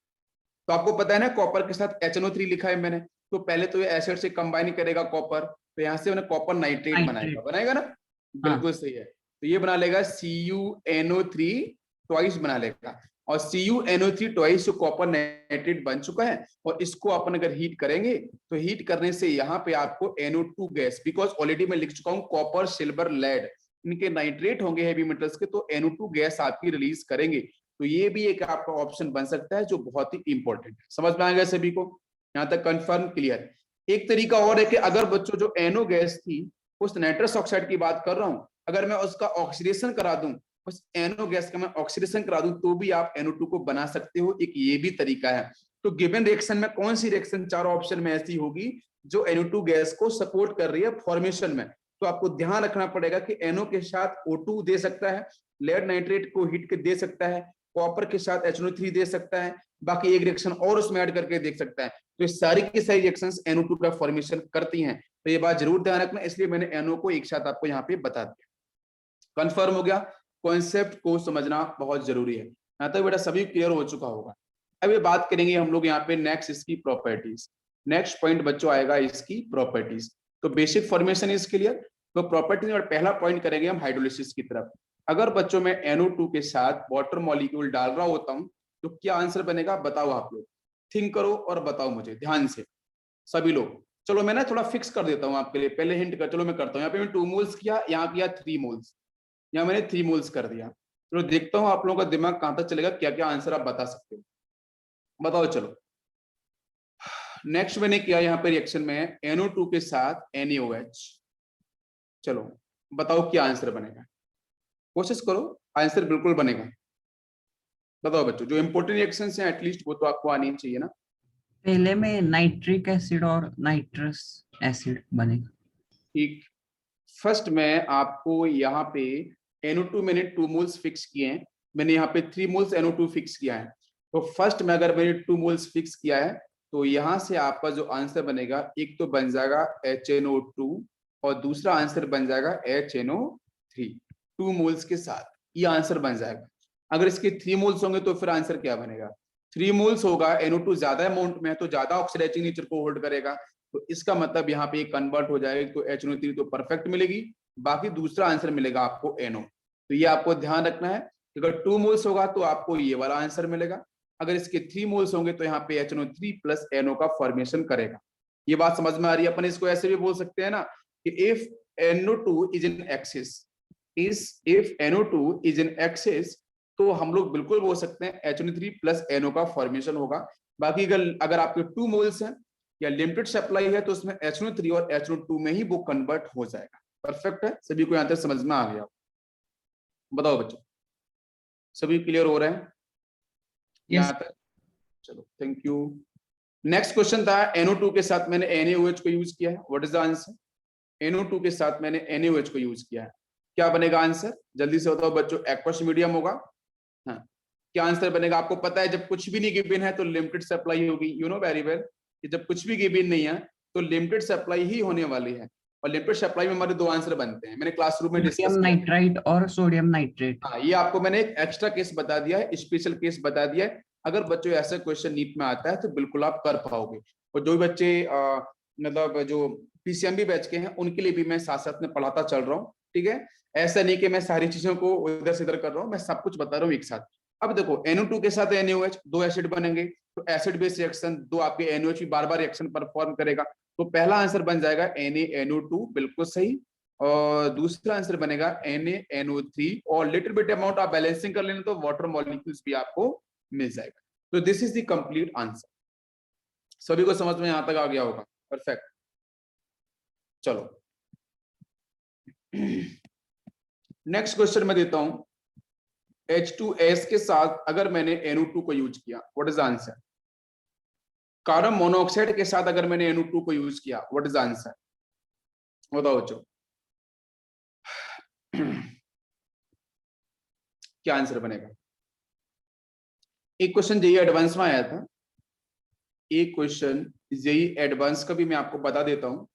तो आपको पता है ना कॉपर के साथ HNO3 लिखा है मैंने, तो पहले तो ये एसिड से कंबाइन करेगा कॉपर, तो यहाँ से मैंने कॉपर नाइट्रेट बनाएगा, बनाएगा ना? बिल्कुल सही है। तो ये बना लेगा CuNO3 ट्वाइस बना लेगा, और CuNO3 ट्वाइस जो कॉपर नाइट्रेट बन चुका है, और इसको अपन अगर हीट करेंगे तो हीट करने से यहाँ पे आपको NO2 गैस, बिकॉज ऑलरेडी मैं लिख चुका हूँ कॉपर, सिल्वर, लेड, इनके नाइट्रेट होंगे हैवी मेटल्स के, तो NO2 गैस आपकी रिलीज करेंगे। तो ये भी एक आपका ऑप्शन बन सकता है जो बहुत ही इंपॉर्टेंट है। समझ में आ गया सभी को? यहाँ तक कंफर्म, क्लियर? एक तरीका और है कि अगर बच्चों जो NO गैस थी, उस नाइट्रस ऑक्साइड की बात कर रहा हूं, अगर मैं उसका ऑक्सीडेशन करा दूं, उस NO गैस का मैं ऑक्सीडेशन करा दूं, तो भी आप NO2 को बना सकते हो। एक ये भी तरीका है। तो गिवन रिएक्शन में कौन सी रिएक्शन चारों ऑप्शन में ऐसी होगी जो NO2 गैस को सपोर्ट कर रही है फॉर्मेशन में? तो आपको ध्यान रखना पड़ेगा कि NO के साथ O2 दे सकता है, लेड नाइट्रेट को हीट के दे सकता है, कॉपर के साथ HNO3 दे सकता है, बाकी एक रिएक्शन और उसमें ऐड करके देख सकता है। तो ये सारी की सारी रिएक्शंस NO2 का फॉर्मेशन करती हैं। तो ये बात जरूर ध्यान रखना, इसलिए मैंने NO को एक साथ आपको यहाँ पे बता दिया। कंफर्म हो गया? कॉन्सेप्ट को समझना बहुत जरूरी है। यहाँ तक बेटा सभी क्लियर हो चुका होगा। अब ये बात करेंगे हम लोग यहाँ पे नेक्स्ट इसकी प्रॉपर्टीज। नेक्स्ट पॉइंट बच्चों आएगा इसकी प्रॉपर्टीज। तो बेसिक फॉर्मेशन इज क्लियर। तो प्रॉपर्टीज और पहला पॉइंट करेंगे हम हाइड्रोलिसिस की तरफ। अगर बच्चों में NO2 के साथ वाटर मॉलिक्यूल डाल रहा होता हूँ तो क्या आंसर बनेगा, बताओ आप लोग। थिंक करो और बताओ मुझे ध्यान से सभी लोग। चलो मैं ना थोड़ा फिक्स कर देता हूँ आपके लिए, पहले हिंट कर, चलो मैं करता हूँ। यहाँ पे मैं 2 मोल्स किया, यहाँ किया 3 मोल्स, यहाँ मैंने 3 मोल्स कर दिया। चलो देखता हूँ आप लोगों का दिमाग कहां तक चलेगा, क्या क्या आंसर आप बता सकते हो, बताओ। चलो नेक्स्ट मैंने किया यहाँ पे रिएक्शन में NO2 के साथ NaOH। चलो बताओ क्या आंसर बनेगा, कोशिश करो, आंसर बिल्कुल बनेगा। बताओ बच्चों, जो इंपोर्टेंट रिएक्शंस हैं एटलीस्ट वो तो आपको आनी चाहिए ना। पहले में नाइट्रिक एसिड और नाइट्रस एसिड बनेगा। ठीक, फर्स्ट में आपको यहाँ पे NO2 मैंने 2 मोल्स फिक्स किए हैं, मैंने यहाँ पे 3 मोल्स NO2 फिक्स किया है। तो फर्स्ट में अगर मैंने 2 मोल्स फिक्स किया है तो यहाँ से आपका जो आंसर बनेगा एक तो बन जाएगा HNO2 और दूसरा आंसर बन जाएगा HNO3 2 मोल्स के साथ, ये आंसर बन जाएगा। अगर इसके 3 मोल्स होंगे तो फिर आंसर क्या बनेगा, 3 मोल्स होगा, NO2 ज्यादा अमाउंट में है तो ज्यादा ऑक्सीडाइजिंग नेचर को होल्ड करेगा, तो इसका मतलब यहाँ पे कन्वर्ट हो जाएगा तो HNO3 तो परफेक्ट मिलेगी, बाकी दूसरा आंसर मिलेगा आपको NO। तो ये आपको ध्यान रखना है, अगर 2 मोल्स होगा तो आपको ये वाला आंसर मिलेगा, अगर इसके 3 मोल्स होंगे तो यहाँ पे HNO3 प्लस NO का फॉर्मेशन करेगा। ये बात समझ में आ रही है। अपन इसको ऐसे भी बोल सकते हैं ना कि if NO2 is in axis, if NO2 is in axis, तो हम लोग बिल्कुल बोल सकते हैं HNO3 प्लस NO का फॉर्मेशन होगा। बाकी अगर आपके 2 मोल्स हैं या लिमिटेड सप्लाई है तो उसमें HNO3 और HNO2 में ही वो कन्वर्ट हो जाएगा। परफेक्ट है, सभी को यहाँ तक समझ में आ गया, बताओ बच्चों सभी क्लियर हो रहे हैं यहाँ तक। चलो थैंक यू। नेक्स्ट क्वेश्चन था NO2 के साथ मैंने NaOH को यूज किया है, what is the answer. NO2 के साथ मैंने NaOH को यूज किया है, क्या बनेगा आंसर, जल्दी से बताओ बच्चों। एक्वस मीडियम होगा, हाँ क्या आंसर बनेगा। आपको पता है जब कुछ भी नहीं गिवन है तो लिमिटेड सप्लाई होगी, यू नो वेरी वेल कि जब कुछ भी गिवन नहीं है तो लिमिटेड सप्लाई ही होने वाली है, और लिमिटेड सप्लाई में हमारे 2 आंसर बनते हैं, मैंने क्लासरूम में सोडियम डिस्कस किया। नाइट्राइट और सोडियम नाइट्रेट। हाँ ये आपको मैंने एक एक्स्ट्रा केस बता दिया है, स्पेशल केस बता दिया है। अगर बच्चों ऐसा क्वेश्चन नीट में आता है तो बिल्कुल आप कर पाओगे। और जो भी बच्चे मतलब जो PCMB बैच के हैं उनके लिए भी मैं साथ साथ में पढ़ाता चल रहा हूँ, ठीक है। ऐसा नहीं कि मैं सारी चीजों को उधर से इधर कर रहा हूँ, मैं सब कुछ बता रहा हूँ एक साथ। अब देखो NO2 के साथ NaOH 2 एसिड बनेंगे, तो एसिड बेस रिएक्शन 2 आपके NaOH बार बार रिएक्शन परफॉर्म करेगा, तो पहला आंसर बन जाएगा NaNO2 बिल्कुल सही, और दूसरा आंसर बनेगा NaNO3, और लिटिल बिट अमाउंट आप बैलेंसिंग कर लेना तो वाटर मॉलिक्यूल्स भी आपको मिल जाएगा। तो this is the complete answer, सभी को समझ में यहां तक आ गया होगा, परफेक्ट। चलो नेक्स्ट क्वेश्चन मैं देता हूं, H2S के साथ अगर मैंने NO2 को यूज किया, what is answer. Carbon monoxide के साथ अगर मैंने NO2 को यूज किया, व्हाट इज आंसर, बताओ बच्चों क्या आंसर बनेगा। एक क्वेश्चन जेईई एडवांस में आया था, एक क्वेश्चन जेईई एडवांस का भी मैं आपको बता देता हूं।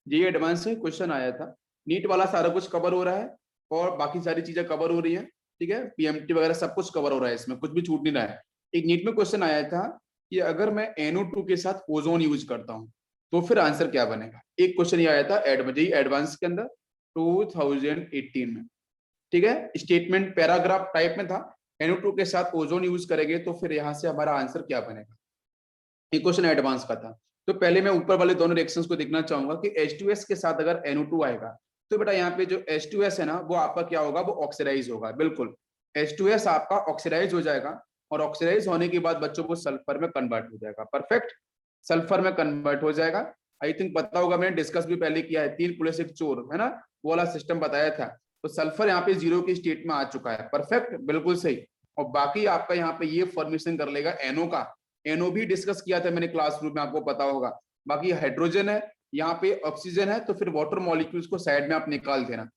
जेईई एडवांस से क्वेश्चन आया था, नीट वाला सारा कुछ कवर हो रहा है और बाकी सारी चीजें कवर हो रही हैं, ठीक है, PMT वगैरह सब कुछ कवर हो रहा है, इसमें कुछ भी छूट नहीं रहा है। एक नीट में क्वेश्चन आया था कि अगर मैं NO2 के साथ ओजोन यूज करता हूं तो फिर आंसर क्या बनेगा। एक क्वेश्चन ये आया था जेईई एडवांस के अंदर 2018 में, ठीक है, स्टेटमेंट पैराग्राफ टाइप में था, NO2 के साथ ओजोन यूज करेंगे तो फिर यहाँ से हमारा आंसर क्या बनेगा। एक क्वेश्चन एडवांस का था। तो पहले मैं ऊपर वाले दोनों रिएक्शंस को देखना चाहूंगा कि H2S के साथ अगर NO2 आएगा तो बेटा यहाँ पे जो H2S है ना वो आपका क्या होगा, वो ऑक्सीडाइज होगा, बिल्कुल H2S आपका ऑक्सीडाइज हो जाएगा, और ऑक्सीडाइज होने के बाद बच्चों को सल्फर में कन्वर्ट हो जाएगा, परफेक्ट, सल्फर में कन्वर्ट हो जाएगा। आई थिंक पता होगा, मैंने डिस्कस भी पहले किया है, 3 पुलिस 1 चोर, है ना, वो वाला सिस्टम बताया था। तो सल्फर यहाँ पे 0 की स्टेट में आ चुका है, परफेक्ट बिल्कुल सही। और बाकी आपका यहाँ पे ये फॉर्मेशन कर लेगा NO का, NO भी डिस्कस किया था मैंने क्लासरूम में, आपको पता होगा। बाकी हाइड्रोजन है, यहाँ पे ऑक्सीजन है, तो फिर वाटर मॉलिक्यूल्स को साइड में आप निकाल देना।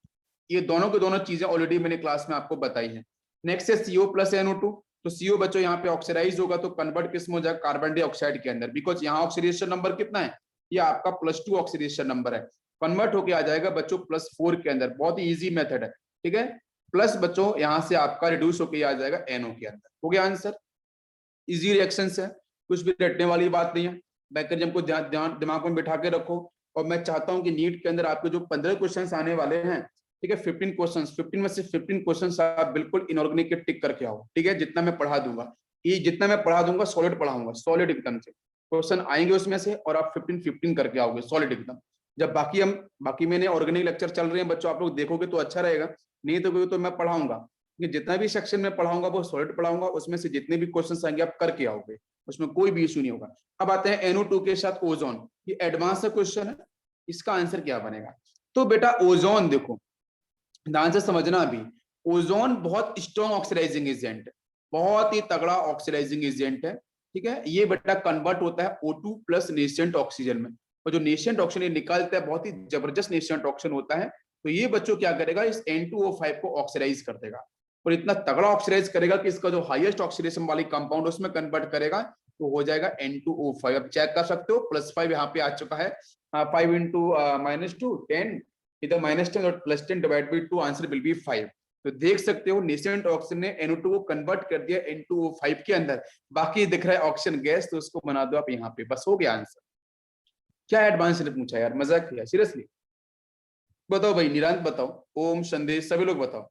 ये दोनों की दोनों चीजें ऑलरेडी मैंने क्लास में आपको बताई है। नेक्स्ट है CO प्लस NO2, तो CO बच्चों यहाँ पे ऑक्सीडाइज होगा तो कन्वर्ट किस में हो जाएगा, कार्बन डाइऑक्साइड के अंदर, बिकॉज यहाँ ऑक्सीडेशन नंबर कितना है, ये आपका +2 ऑक्सीडेशन नंबर है, कन्वर्ट होके आ जाएगा बच्चों +4 के अंदर, बहुत ही ईजी मेथड है, ठीक है। प्लस बच्चों यहाँ से आपका रिड्यूस होके आ जाएगा NO के अंदर, हो गया आंसर। इजी रिएक्शंस है, कुछ भी रटने वाली बात नहीं है। मैकेनिज्म को दिमाग में बिठा के रखो। और मैं चाहता हूं कि नीट के अंदर आपके जो 15 क्वेश्चंस आने वाले हैं, ठीक है, 15 क्वेश्चंस, 15 में से 15 क्वेश्चंस आप बिल्कुल इनऑर्गेनिक के टिक करके आओ, ठीक है। जितना मैं पढ़ा दूंगा, ये जितना मैं पढ़ा दूंगा सॉलिड पढ़ाऊंगा, सॉलिड एकदम से क्वेश्चन आएंगे उसमें से, और आप 15 करके आओगे सॉलिड एकदम। जब बाकी मैंने ऑर्गेनिक लेक्चर चल रहे हैं बच्चों, आप लोग देखोगे तो अच्छा रहेगा, नहीं तो मैं पढ़ाऊंगा, जितना भी सेक्शन में पढ़ाऊंगा वो सॉलिड पढ़ाऊंगा, उसमें से जितने भी क्वेश्चन आएंगे आप करके आओगे, उसमें कोई भी इशू नहीं होगा। अब आते हैं NO2 के साथ ओजोन, ये एडवांस क्वेश्चन है, इसका आंसर क्या बनेगा। तो बेटा ओजोन देखो, ध्यान से समझना। अभी ओजोन बहुत स्ट्रॉन्ग ऑक्सीडाइजिंग एजेंट है, बहुत ही तगड़ा ऑक्सीडाइजिंग एजेंट है, ठीक है। ये बेटा कन्वर्ट होता है O2 प्लस नेसेंट ऑक्सीजन में, और जो नेसेंट ऑक्सीजन निकालता है बहुत ही जबरदस्त नेसेंट ऑक्सीजन होता है। तो ये बच्चों क्या करेगा, इस N2O5 को ऑक्सीडाइज कर देगा, और इतना तगड़ा ऑक्सीडाइज करेगा कि इसका जो हाईएस्ट ऑक्सीडेशन वाली कंपाउंड उसमें कन्वर्ट करेगा, तो हो जाएगा N2O5। अब चेक कर सकते हो, +5 यहाँ पे आ चुका है, 5 इंटू -2 10, इधर -10 और +10 divide by 2, answer will be 5। तो देख सकते हो नेसेंट ऑक्सीजन ने NO2 को कन्वर्ट कर दिया N2O5 के अंदर, बाकी दिख रहा है ऑक्सीजन गैस, तो उसको बना दो आप यहाँ पे, बस हो गया आंसर। क्या एडवांस ने पूछा यार, मजाक किया सीरियसली। बताओ भाई, निरांत बताओ, ओम संदेश सभी लोग बताओ,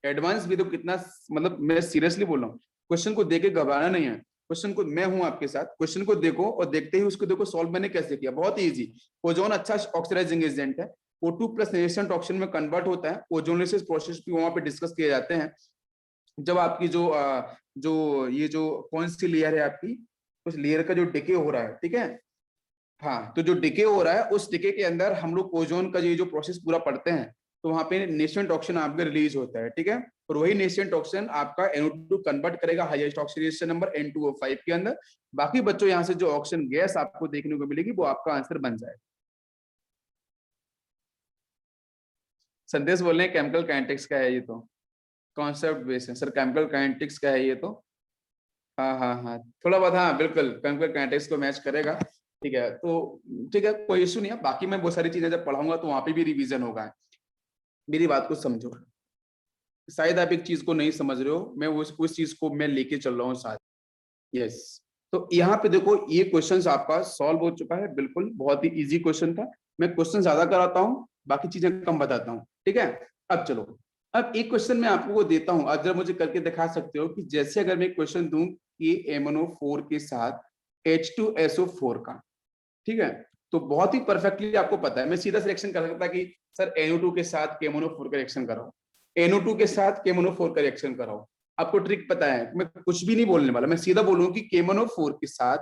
एडवांस भी तो कितना, मतलब मैं सीरियसली बोल रहा हूँ, क्वेश्चन को देख के घबराना नहीं है, क्वेश्चन को मैं हूं आपके साथ, क्वेश्चन को देखो और देखते ही उसको देखो सॉल्व मैंने कैसे किया, बहुत ही इजी। ओजोन अच्छा ऑक्सीडाइजिंग एजेंट है, O2 प्लस नेसेंट ऑक्सीजन में कन्वर्ट होता है, ओजोनलिसिस प्रोसेस भी वहां पे डिस्कस किए जाते हैं। जब आपकी जो कौन सी लेयर है आपकी, उस लेयर का जो डिके हो रहा है, ठीक है, हाँ, तो जो डिके हो रहा है उस डिके के अंदर हम लोग ओजोन का ये जो प्रोसेस पूरा पढ़ते हैं, तो वहां पे नेसेंट ऑक्सीजन आपका रिलीज होता है, ठीक है। और वही नेसेंट ऑक्सीजन आपका NO2 कन्वर्ट करेगा हाईएस्ट ऑक्सीडेशन नंबर N2O5 के अंदर। बाकी बच्चों यहाँ से जो ऑक्सीजन गैस आपको देखने को मिलेगी वो आपका आंसर बन जाएगा। संदेश बोल रहे हैं केमिकल काइनेटिक्स का है ये, तो कॉन्सेप्ट बेस है सर, केमिकल काइनेटिक्स का है ये तो। हाँ हाँ हाँ, थोड़ा बहुत, हाँ बिल्कुल केमिकल काइनेटिक्स को मैच करेगा, ठीक है। तो ठीक है, कोई इशू नहीं है, बाकी मैं बहुत सारी चीजें जब पढ़ाऊंगा तो वहां पे भी रिवीजन होगा। मेरी बात को समझो, शायद आप एक चीज को नहीं समझ रहे हो, मैं उस चीज को मैं लेके चल रहा हूँ साथ। यस, तो यहाँ पे देखो ये क्वेश्चन आपका सॉल्व हो चुका है, बिल्कुल बहुत ही इजी क्वेश्चन था। मैं क्वेश्चन ज्यादा कराता हूँ, बाकी चीजें कम बताता हूँ, ठीक है। अब चलो, अब एक क्वेश्चन मैं आपको वो देता हूँ, अगर मुझे करके दिखा सकते हो कि जैसे अगर मैं क्वेश्चन दूं कि MnO4 के साथ H2SO4 का, ठीक है, तो बहुत ही परफेक्टली आपको पता है, मैं सीधा सिलेक्शन कर सकता कि सर NO2 के साथ KMnO4 का रिएक्शन कराओ, NO2 के साथ KMnO4 का रिएक्शन कराओ। आपको ट्रिक पता है, मैं कुछ भी नहीं बोलने वाला, मैं सीधा बोलूं कि KMnO4 के साथ,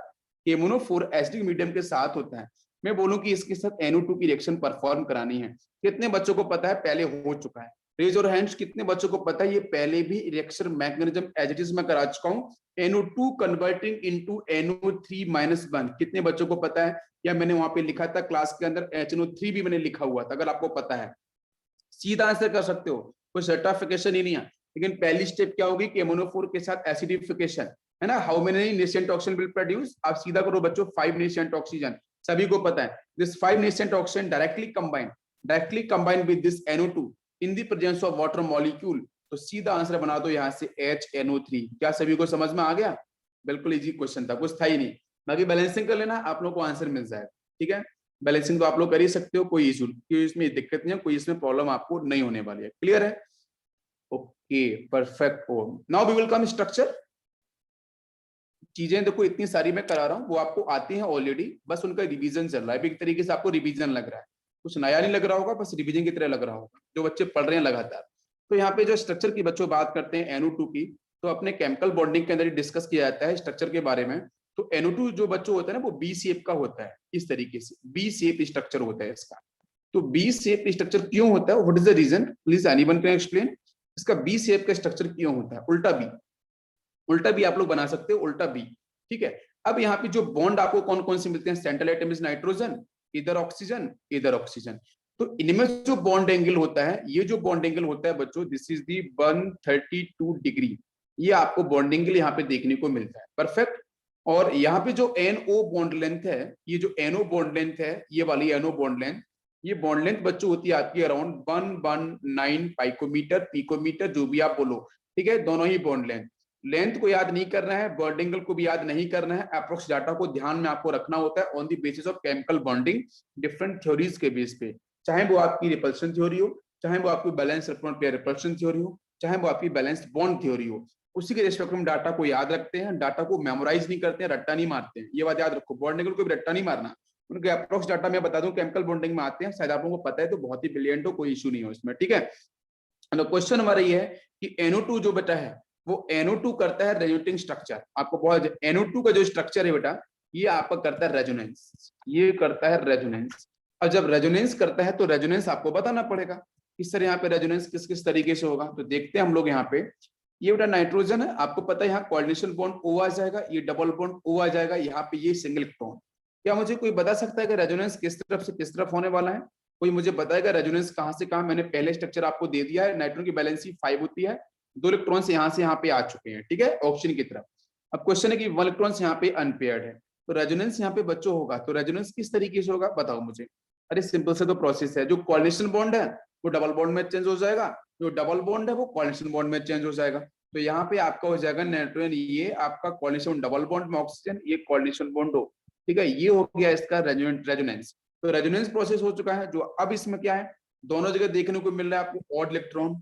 KMnO4 एसिडिक मीडियम के साथ होता है, मैं बोलूं कि इसके साथ NO2 की रिएक्शन परफॉर्म करानी है। कितने बच्चों को पता है पहले हो चुका है, रेज और हैंड्स, कितने बच्चों को पता है ये पहले भी reaction mechanism as it is में करा चुका हूं, NO2 कन्वर्टिंग इनटू NO3-1, कितने बच्चों को पता है, या मैंने वहां पे लिखा था क्लास के अंदर HNO3 भी मैंने लिखा हुआ था, अगर आपको पता है सीधा आंसर कर सकते हो, कोई सर्टिफिकेशन ही नहीं है। लेकिन पहली स्टेप क्या होगी कि MnO4 के साथ एसिडिफिकेशन, है ना, how many nascent oxygen will produce, आप सीधा करो बच्चों, 5 नेसेंट ऑक्सीजन, सभी को पता है, this 5 nascent oxygen directly combine with this NO2 in the presence of water molecule, तो सीधा आंसर बना दो यहाँ से HNO3। क्या सभी को समझ में आ गया, बिल्कुल इजी क्वेश्चन था, कुछ था ही नहीं। बाकी बैलेंसिंग कर लेना, आप लोग को आंसर मिल जाएगा, ठीक है। बैलेंसिंग तो आप लोग कर ही सकते हो, कोई इशू, कोई इसमें दिक्कत नहीं है, कोई इसमें प्रॉब्लम आपको नहीं होने वाली है, क्लियर है। Okay perfect, now we will come structure. चीजें देखो इतनी सारी मैं करा रहा हूँ, वो आपको आती हैं ऑलरेडी, बस उनका रिवीजन चल रहा है, एक तरीके से आपको रिवीजन लग रहा है, कुछ नया नहीं लग रहा होगा, बस रिवीजन की तरह लग रहा होगा जो बच्चे पढ़ रहे हैं लगातार। तो यहाँ पे जो स्ट्रक्चर की बच्चों बात करते हैं NO2 की, तो अपने केमिकल बॉन्डिंग के अंदर डिस्कस किया जाता है स्ट्रक्चर के बारे में। तो NO2 जो बच्चों होता है ना, वो बी शेप का होता है, इस तरीके से बी शेप स्ट्रक्चर होता है इसका। तो बी शेप स्ट्रक्चर क्यों होता है, what is the reason, please anyone can explain, इसका बी शेप का स्ट्रक्चर क्यों होता है, उल्टा बी आप लोग बना सकते हो, उल्टा बी, ठीक है। अब यहाँ पे जो बॉन्ड आपको कौन कौन से मिलते हैं, सेंट्रल एटम इज नाइट्रोजन, इधर ऑक्सीजन, तो इनमें जो बॉन्ड एंगल होता है, ये जो बॉन्ड एंगल होता है बच्चों, दिस इज दी 132 डिग्री, ये आपको बॉन्ड एंगल यहाँ पे देखने को मिलता है, परफेक्ट। और यहाँ पे जो NO बॉन्ड लेंथ है, ये जो NO बॉन्ड लेंथ है, ये वाली NO बॉन्ड लेंथ, ये बॉन्ड लेंथ बच्चों होती है आपकी अराउंड 119 पिकोमीटर, जो भी आप बोलो, ठीक है, दोनों ही बॉन्ड लेंथ। लेंथ को याद नहीं करना है, बॉन्ड एंगल को भी याद नहीं करना है, अप्रोक्स डाटा को ध्यान में आपको रखना होता है on the basis of chemical bonding different theories के बेस पे, चाहे वो आपकी रिपल्शन थ्योरी हो, चाहे वो आपकी balance electron pair repulsion theory हो, चाहे वो आपकी बैलेंस्ड बॉन्ड थ्योरी हो, उसी के रिस्पेक्ट में डाटा को याद रखते हैं, डाटा को मेमोराइज नहीं करते हैं, रट्टा नहीं मारते हैं, ये बात याद रखो, बॉन्ड एंगल को भी रट्टा नहीं मारना, उनके अप्रोक्स डाटा मैं बता दूं केमिकल बॉन्डिंग में आते हैं, शायद आप लोगों को पता है तो बहुत ही ब्रिलियंट हो, कोई इशू नहीं हो इसमें, ठीक है। क्वेश्चन हमारा ये है कि NO2 जो बेटा है वो NO2 करता है रेजोनेटिंग स्ट्रक्चर, आपको बहुत NO2 का जो स्ट्रक्चर है बेटा ये आपका करता है रेजोनेंस, ये करता है रेजोनेंस, और जब रेजोनेंस करता है तो रेजोनेंस आपको बताना पड़ेगा इस तरह यहाँ पे रेजोनेंस किस किस तरीके से होगा, तो देखते हैं हम लोग यहाँ पे। ये बेटा नाइट्रोजन है, आपको पता है यहाँ कोऑर्डिनेशन बॉन्ड O आ जाएगा, ये डबल बॉन्ड O आ जाएगा, यहाँ पे ये सिंगल इलेक्ट्रॉन। क्या मुझे कोई बता सकता है कि रेजोनेंस किस तरफ से किस तरफ होने वाला है? कोई मुझे बताएगा रेजोनेंस कहाँ से कहाँ? मैंने पहले स्ट्रक्चर आपको दे दिया है, नाइट्रोजन की वैलेंसी 5 होती है, 2 इलेक्ट्रॉन यहाँ से यहाँ पे आ चुके हैं, ठीक है, ऑक्सीजन की तरफ। अब क्वेश्चन है कि 1 इलेक्ट्रॉन यहाँ पे अनपेयर्ड है, तो रेजोनेंस यहाँ पे बच्चों होगा, तो रेजोनेंस किस तरीके से होगा बताओ मुझे? अरे सिंपल से तो प्रोसेस है, जो कोऑर्डिनेशन बॉन्ड है वो डबल बॉन्ड में चेंज हो जाएगा, जो डबल बॉन्ड है वो कोऑर्डिनेशन बॉन्ड में चेंज हो जाएगा, तो यहाँ पे आपका हो जाएगा नाइट्रोजन, ये आपका कोऑर्डिनेशन डबल बॉन्ड में ऑक्सीजन, ये कोऑर्डिनेशन बॉन्ड हो, ठीक है, ये हो गया इसका रेजोनेंस। तो रेजोनेंस प्रोसेस हो चुका है, जो अब इसमें क्या है, दोनों जगह देखने को मिल रहा है आपको ऑड इलेक्ट्रॉन।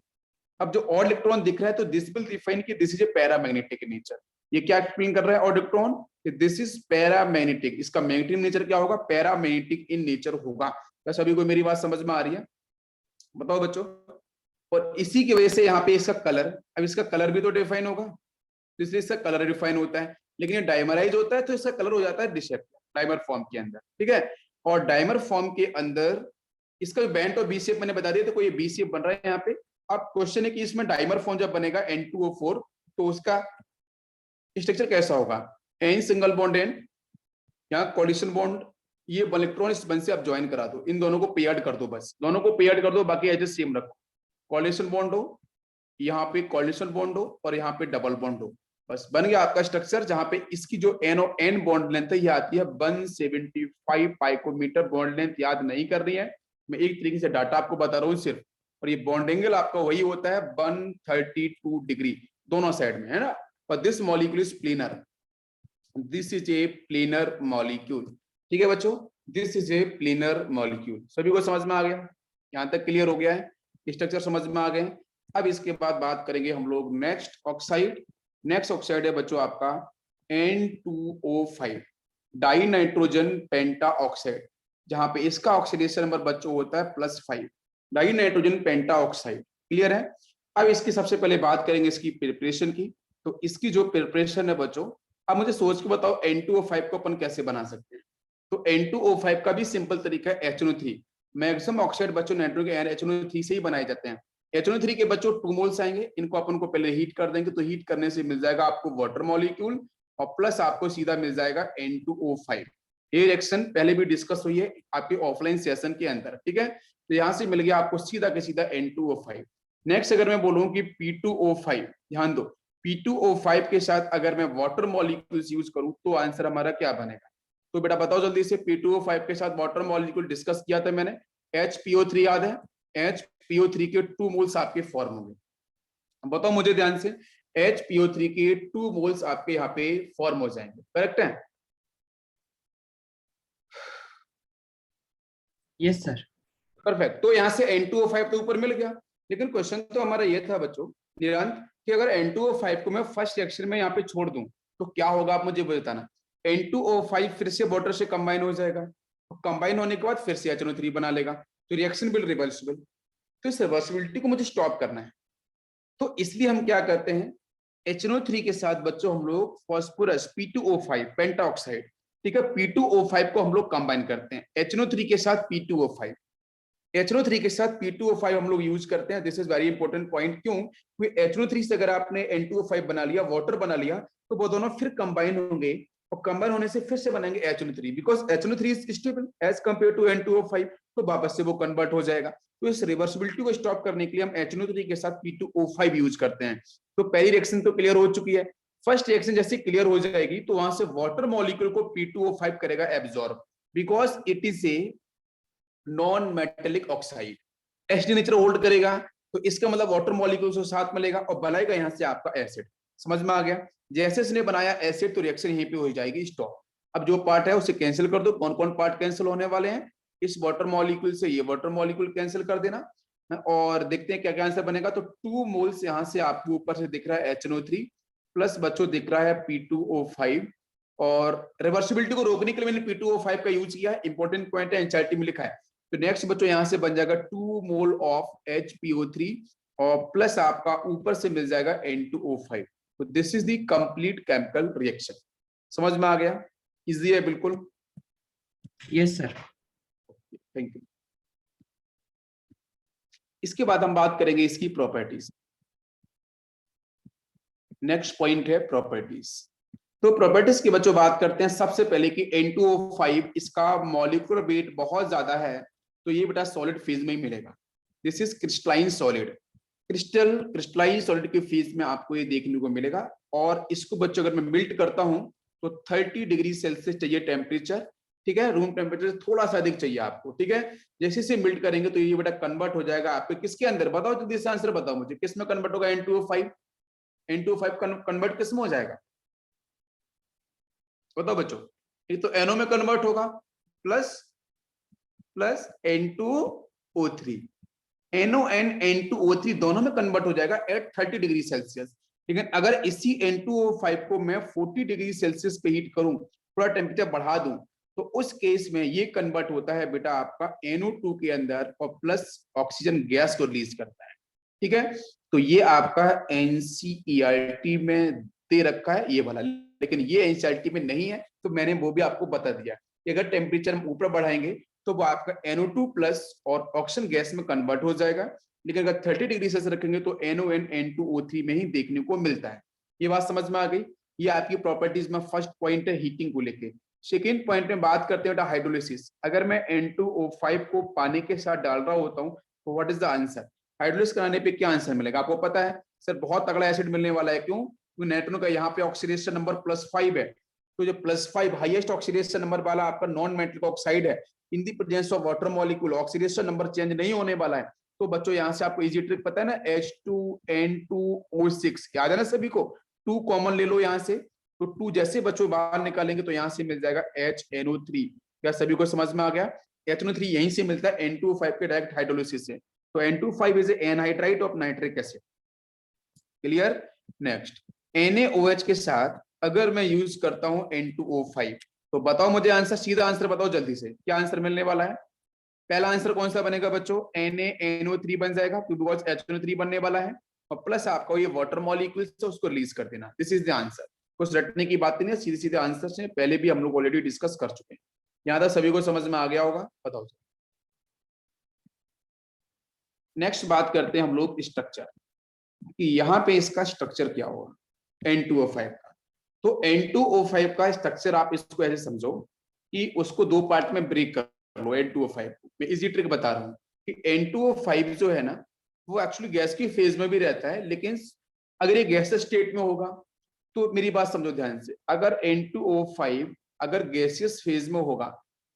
अब जो ऑड इलेक्ट्रॉन दिख रहा है तो दिस विल डिफाइन कि this is a paramagnetic nature, ये क्या एक्सप्लेन कर रहा है ऑड इलेक्ट्रॉन कि दिस इज पैरामैग्नेटिक, इसका मैग्नेटिक नेचर क्या होगा, पैरामैग्नेटिक इन नेचर होगा। क्या सभी को मेरी बात समझ में आ रही है? बताओ बच्चों। और इसी की वजह से यहाँ पे इसका कलर, अब इसका कलर भी तो डिफाइन होगा, तो इसलिए इसका कलर डिफाइन होता है, लेकिन ये डाइमराइज होता है तो इसका कलर हो जाता है डिसेप्ट डाइमर फॉर्म के अंदर, ठीक है। और डाइमर फॉर्म के अंदर इसका बैंड और बी शेप मैंने बता दिया, तो कोई बी शेप बन रहा है यहाँ पे। अब क्वेश्चन है कि इसमें डाइमर फॉर्म जब बनेगा N2O4 तो उसका स्ट्रक्चर कैसा होगा, N सिंगल बॉन्ड N, यहाँ कोलिशन बॉन्ड, ये इलेक्ट्रॉन इस बंद से आप ज्वाइन करा दो, इन दोनों को पेयर्ड कर दो, बस दोनों को पेयर्ड कर दो, बाकी एज सेम रखो, कोलिशन बॉन्ड हो, यहाँ पे कोलिशन बॉन्ड हो और यहाँ पे डबल बॉन्ड हो, बस बन गया आपका स्ट्रक्चर, जहां पे इसकी जो N बॉन्ड लेंथ है ये आती है 175 पाइकोमीटर, बॉन्ड लेंथ याद नहीं कर रही है, मैं एक तरीके से डाटा आपको बता रहा हूँ सिर्फ, और ये बॉन्ड एंगल आपका वही होता है 132 डिग्री दोनों साइड में, है ना। और this molecule is planar, this is a planar molecule, ठीक है बच्चों, this is a planar molecule. सभी को समझ में आ गया? यहाँ तक क्लियर हो गया है, स्ट्रक्चर समझ में आ गए। अब इसके बाद बात करेंगे हम लोग नेक्स्ट ऑक्साइड। नेक्स्ट ऑक्साइड है बच्चों आपका N2O5 डाई नाइट्रोजन पेंटा ऑक्साइड, जहां पे इसका ऑक्सीडेशन नंबर बच्चों होता है +5, डाई नाइट्रोजन पेंटा ऑक्साइड, क्लियर है। अब इसकी सबसे पहले बात करेंगे इसकी प्रिपरेशन की, तो इसकी जो प्रिपरेशन है बच्चों, अब मुझे सोच के बताओ N2O5 को अपन कैसे बना सकते हैं। तो N2O5 का भी सिंपल तरीका है HNO3, मैक्सिमम ऑक्साइड बच्चों नाइट्रोजन HNO3 से ही बनाए जाते हैं। HNO3 के बच्चों 2 मोल्स आएंगे, इनको अपन को पहले हीट कर देंगे, तो हीट करने से मिल जाएगा आपको वाटर मॉलिक्यूल और प्लस आपको सीधा मिल जाएगा N2O5। ये रिएक्शन पहले भी डिस्कस हुई है आपके ऑफलाइन सेशन के अंदर, ठीक है, तो यहाँ से मिल गया आपको सीधा के सीधा N2O5। नेक्स्ट अगर मैं बोलूं कि P2O5, ध्यान दो, P2O5 के साथ अगर मैं वाटर मॉलिक्यूल्स यूज करूं तो आंसर हमारा क्या बनेगा? तो बेटा बताओ जल्दी से, P2O5 के साथ वाटर मॉलिक्यूल डिस्कस किया था मैंने, HPO3 याद है, HPO3 के 2 मोल्स आपके फॉर्म होंगे, बताओ मुझे ध्यान से, HPO3 के 2 मोल्स आपके यहाँ पे फॉर्म हो जाएंगे, करेक्ट है? Yes sir. परफेक्ट, तो यहाँ से N2O5 तो ऊपर मिल गया, लेकिन क्वेश्चन तो हमारा ये था बच्चों निरंत कि अगर N2O5 को मैं फर्स्ट रिएक्शन में यहाँ पे छोड़ दूं तो क्या होगा, आप मुझे बताना। N2O5 फिर से वाटर से कंबाइन हो जाएगा, कंबाइन होने के बाद फिर से HNO3 बना लेगा, तो रिएक्शन बिल रिवर्सिबल, तो इस रिवर्सिबिलिटी को मुझे स्टॉप करना है, तो इसलिए हम क्या करते हैं, HNO3 के साथ बच्चों हम लोग फास्फोरस P2O5 पेंटा ऑक्साइड, ठीक है, P2O5 को हम लोग कंबाइन करते हैं HNO3 के साथ P2O5, HNO3 के साथ P2O5 हम लोग यूज करते हैं। This is very important point, क्यों? क्योंकि HNO3 से अगर आपने N2O5 बना लिया, वाटर बना लिया, तो वो दोनों फिर कंबाइन होंगे और कंबाइन होने से फिर से बनाएंगे HNO3, because HNO3 is stable as compare to N2O5, तो वापस से वो कन्वर्ट हो जाएगा। तो इस रिवर्सिबिलिटी को स्टॉप करने के लिए हम HNO3 के साथ P2O5 यूज करते हैं। तो पहली रिएक्शन तो क्लियर हो चुकी है। फर्स्ट रिएक्शन जैसे क्लियर हो जाएगी तो वहां से वाटर मॉलिक्यूल को P2O5 करेगा absorb, because it is a non metallic oxide, acid nature hold करेगा, तो इसका मतलब वाटर मॉलिक्यूल से साथ मिलेगा और बनाएगा यहां से आपका एसिड। समझ में आ गया? जैसे इसने बनाया एसिड तो रिएक्शन यहीं पे हो जाएगी स्टॉप। अब जो पार्ट है उसे कैंसिल कर दो। कौन कौन पार्ट कैंसिल होने वाले हैं? इस वाटर मॉलिक्यूल से ये वाटर मॉलिक्यूल कैंसिल कर देना और देखते हैं क्या क्या आंसर बनेगा। तो 2 मोल्स यहाँ से आपको ऊपर से दिख रहा है HNO3 प्लस बच्चों दिख रहा है P2O5 और रिवर्सिबिलिटी को रोकने के लिए मैंने P2O5 का यूज किया है। इंपॉर्टेंट पॉइंट है, एनसीईआरटी में लिखा है। तो नेक्स्ट बच्चों यहाँ से बन जाएगा 2 मोल ऑफ HPO3 और प्लस आपका ऊपर से मिल जाएगा N2O5। तो this is the complete chemical reaction. समझ में आ गया? इजी है बिल्कुल। Yes sir. Thank you. इसके बाद हम बात करेंगे इसकी प्रॉपर्टीज। नेक्स्ट पॉइंट है प्रॉपर्टीज। तो प्रॉपर्टीज की बच्चों बात करते हैं सबसे पहले कि N2O5 इसका मॉलिक्यूलर वेट बहुत ज्यादा है तो ये बेटा सॉलिड फेज में ही मिलेगा। This is crystalline solid. Crystalline solid के फेज में आपको ये देखने को मिलेगा। और इसको बच्चों अगर मैं मिल्ट करता हूं तो 30 डिग्री सेल्सियस चाहिए टेम्परेचर, ठीक है। रूम टेम्परेचर थोड़ा सा अधिक चाहिए आपको, ठीक है। जैसे से मिल्ट करेंगे तो ये बेटा कन्वर्ट हो जाएगा आपके किसके अंदर? बताओ जल्दी से आंसर बताओ मुझे, किस में कन्वर्ट होगा? N2O5। N2O5 कन्वर्ट किस में हो जाएगा? बताओ बच्चों। एक तो NO में कन्वर्ट होगा plus plus N2O3, NO and N2O3 दोनों में कन्वर्ट हो जाएगा एट 30 डिग्री सेल्सियस। लेकिन अगर इसी N2O5 को मैं 40 डिग्री सेल्सियस पे हीट करूं, थोड़ा टेम्परेचर बढ़ा दूं, तो उस केस में ये कन्वर्ट होता है बेटा आपका NO2 के अंदर और प्लस ऑक्सीजन गैस को रिलीज करता है, ठीक है। तो ये आपका NCERT में दे रखा है ये वाला, लेकिन ये NCERT में नहीं है तो मैंने वो भी आपको बता दिया कि अगर टेम्परेचर हम ऊपर बढ़ाएंगे तो वो आपका NO2 प्लस और ऑक्सीजन गैस में कन्वर्ट हो जाएगा। लेकिन अगर 30 डिग्री सेल्सियस रखेंगे तो NO एंड N2O3 में ही देखने को मिलता है। ये बात समझ में आ गई? ये आपकी प्रॉपर्टीज में फर्स्ट पॉइंट है हीटिंग को लेके। सेकेंड पॉइंट में बात करते हैं हाइड्रोलिसिस। अगर मैं N2O5 को पानी के साथ डाल रहा होता हूँ तो what is the answer? Hydrolysis कराने पे क्या आंसर मिलेगा? आपको पता है सर बहुत तगड़ा एसिड मिलने वाला है। क्यों? क्योंकि नाइट्रोजन का यहाँ पे ऑक्सीडेशन नंबर +5 है। तो जो +5 हाईएस्ट ऑक्सीडेशन नंबर वाला आपका नॉन मेटलिक ऑक्साइड है, in the presence of water molecule oxidation number change नहीं होने वाला है। तो बच्चों यहाँ से आपको इजी ट्रिक पता है ना, H2N2O6 याद है ना सभी को? 2 कॉमन ले लो यहाँ से, तो 2 जैसे बच्चों बाहर निकालेंगे तो यहाँ से मिल जाएगा HNO3। क्या सभी को समझ में आ गया? HNO3 यहीं से मिलता है N2O5 के डायरेक्ट हाइड्रोलिसिस से। तो N2O5 is anhydride of nitric acid. Clear? Next NaOH के साथ अगर मैं यूज करता हूं N2O5 तो बताओ मुझे आंसर, सीधा आंसर बताओ जल्दी से, क्या आंसर मिलने वाला है? पहला आंसर कौन सा बनेगा बच्चों? NaNO3 बन जाएगा बिकॉज HNO3 बनने वाला है और प्लस आपका ये वाटर मॉलिक्यूल्स है उसको रिलीज कर देना। This is the answer. कुछ रटने की बात नहीं है, सीधे सीधे आंसर से पहले भी हम लोग ऑलरेडी डिस्कस कर चुके हैं। यहाँ तक सभी को समझ में आ गया होगा? बताओ। नेक्स्ट बात करते हैं हम लोग स्ट्रक्चर कि यहाँ पे इसका स्ट्रक्चर क्या होगा N2O5 का। तो N2O5 का स्ट्रक्चर आप इसको ऐसे समझो कि उसको 2 पार्ट में ब्रेक कर लो। N2O5 को मैं इजी ट्रिक बता रहा हूँ कि N2O5 जो है ना वो एक्चुअली गैस की फेज में भी रहता है, लेकिन अगर ये गैसियस स्टेट में होगा तो मेरी बात समझो ध्यान से, अगर N2O5 अगर गैसियस फेज में होगा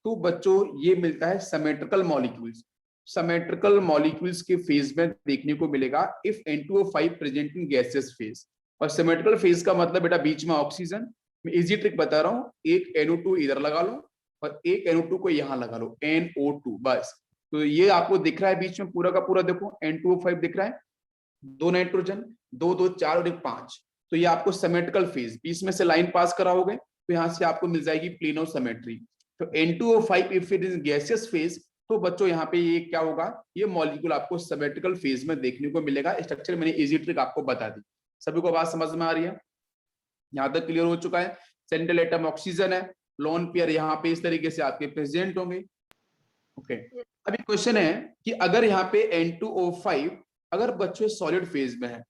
तो बच्चों ये मिलता है सिमेट्रिकल मॉलिक्यूल्स। सिमेट्रिकल मॉलिक्यूल्स के फेज में देखने को मिलेगा if N2O5 present in gaseous phase. और सिमेट्रिकल फेज का मतलब बेटा बीच में ऑक्सीजन। मैं इजी ट्रिक बता रहा हूँ, एक NO2 इधर लगा लो और एक NO2 को यहाँ लगा लो, NO2 बस। तो ये आपको दिख रहा है बीच में पूरा का पूरा, देखो N2O5 दिख रहा है, 2 नाइट्रोजन, 2 2 4 और 1 5। तो ये आपको सिमेट्रिकल फेज, बीच में से लाइन पास कराओगे तो यहाँ से आपको मिल जाएगी प्लेनो सिमेट्री। तो N2O5 if it is gaseous phase तो बच्चों यहाँ पे ये क्या होगा, ये मॉलिक्यूल आपको सिमेट्रिकल फेज में देखने को मिलेगा। स्ट्रक्चर मैंने इजी ट्रिक आपको बता दी। सभी को बात समझ में आ रही है? यहाँ तक क्लियर हो चुका है? सेंट्रल एटम ऑक्सीजन है, लोन पेयर यहाँ पे इस तरीके से आपके प्रेजेंट होंगे। ओके, अभी क्वेश्चन है कि अगर यहाँ पे N2O5 अगर बच्चों सॉलिड फेज में है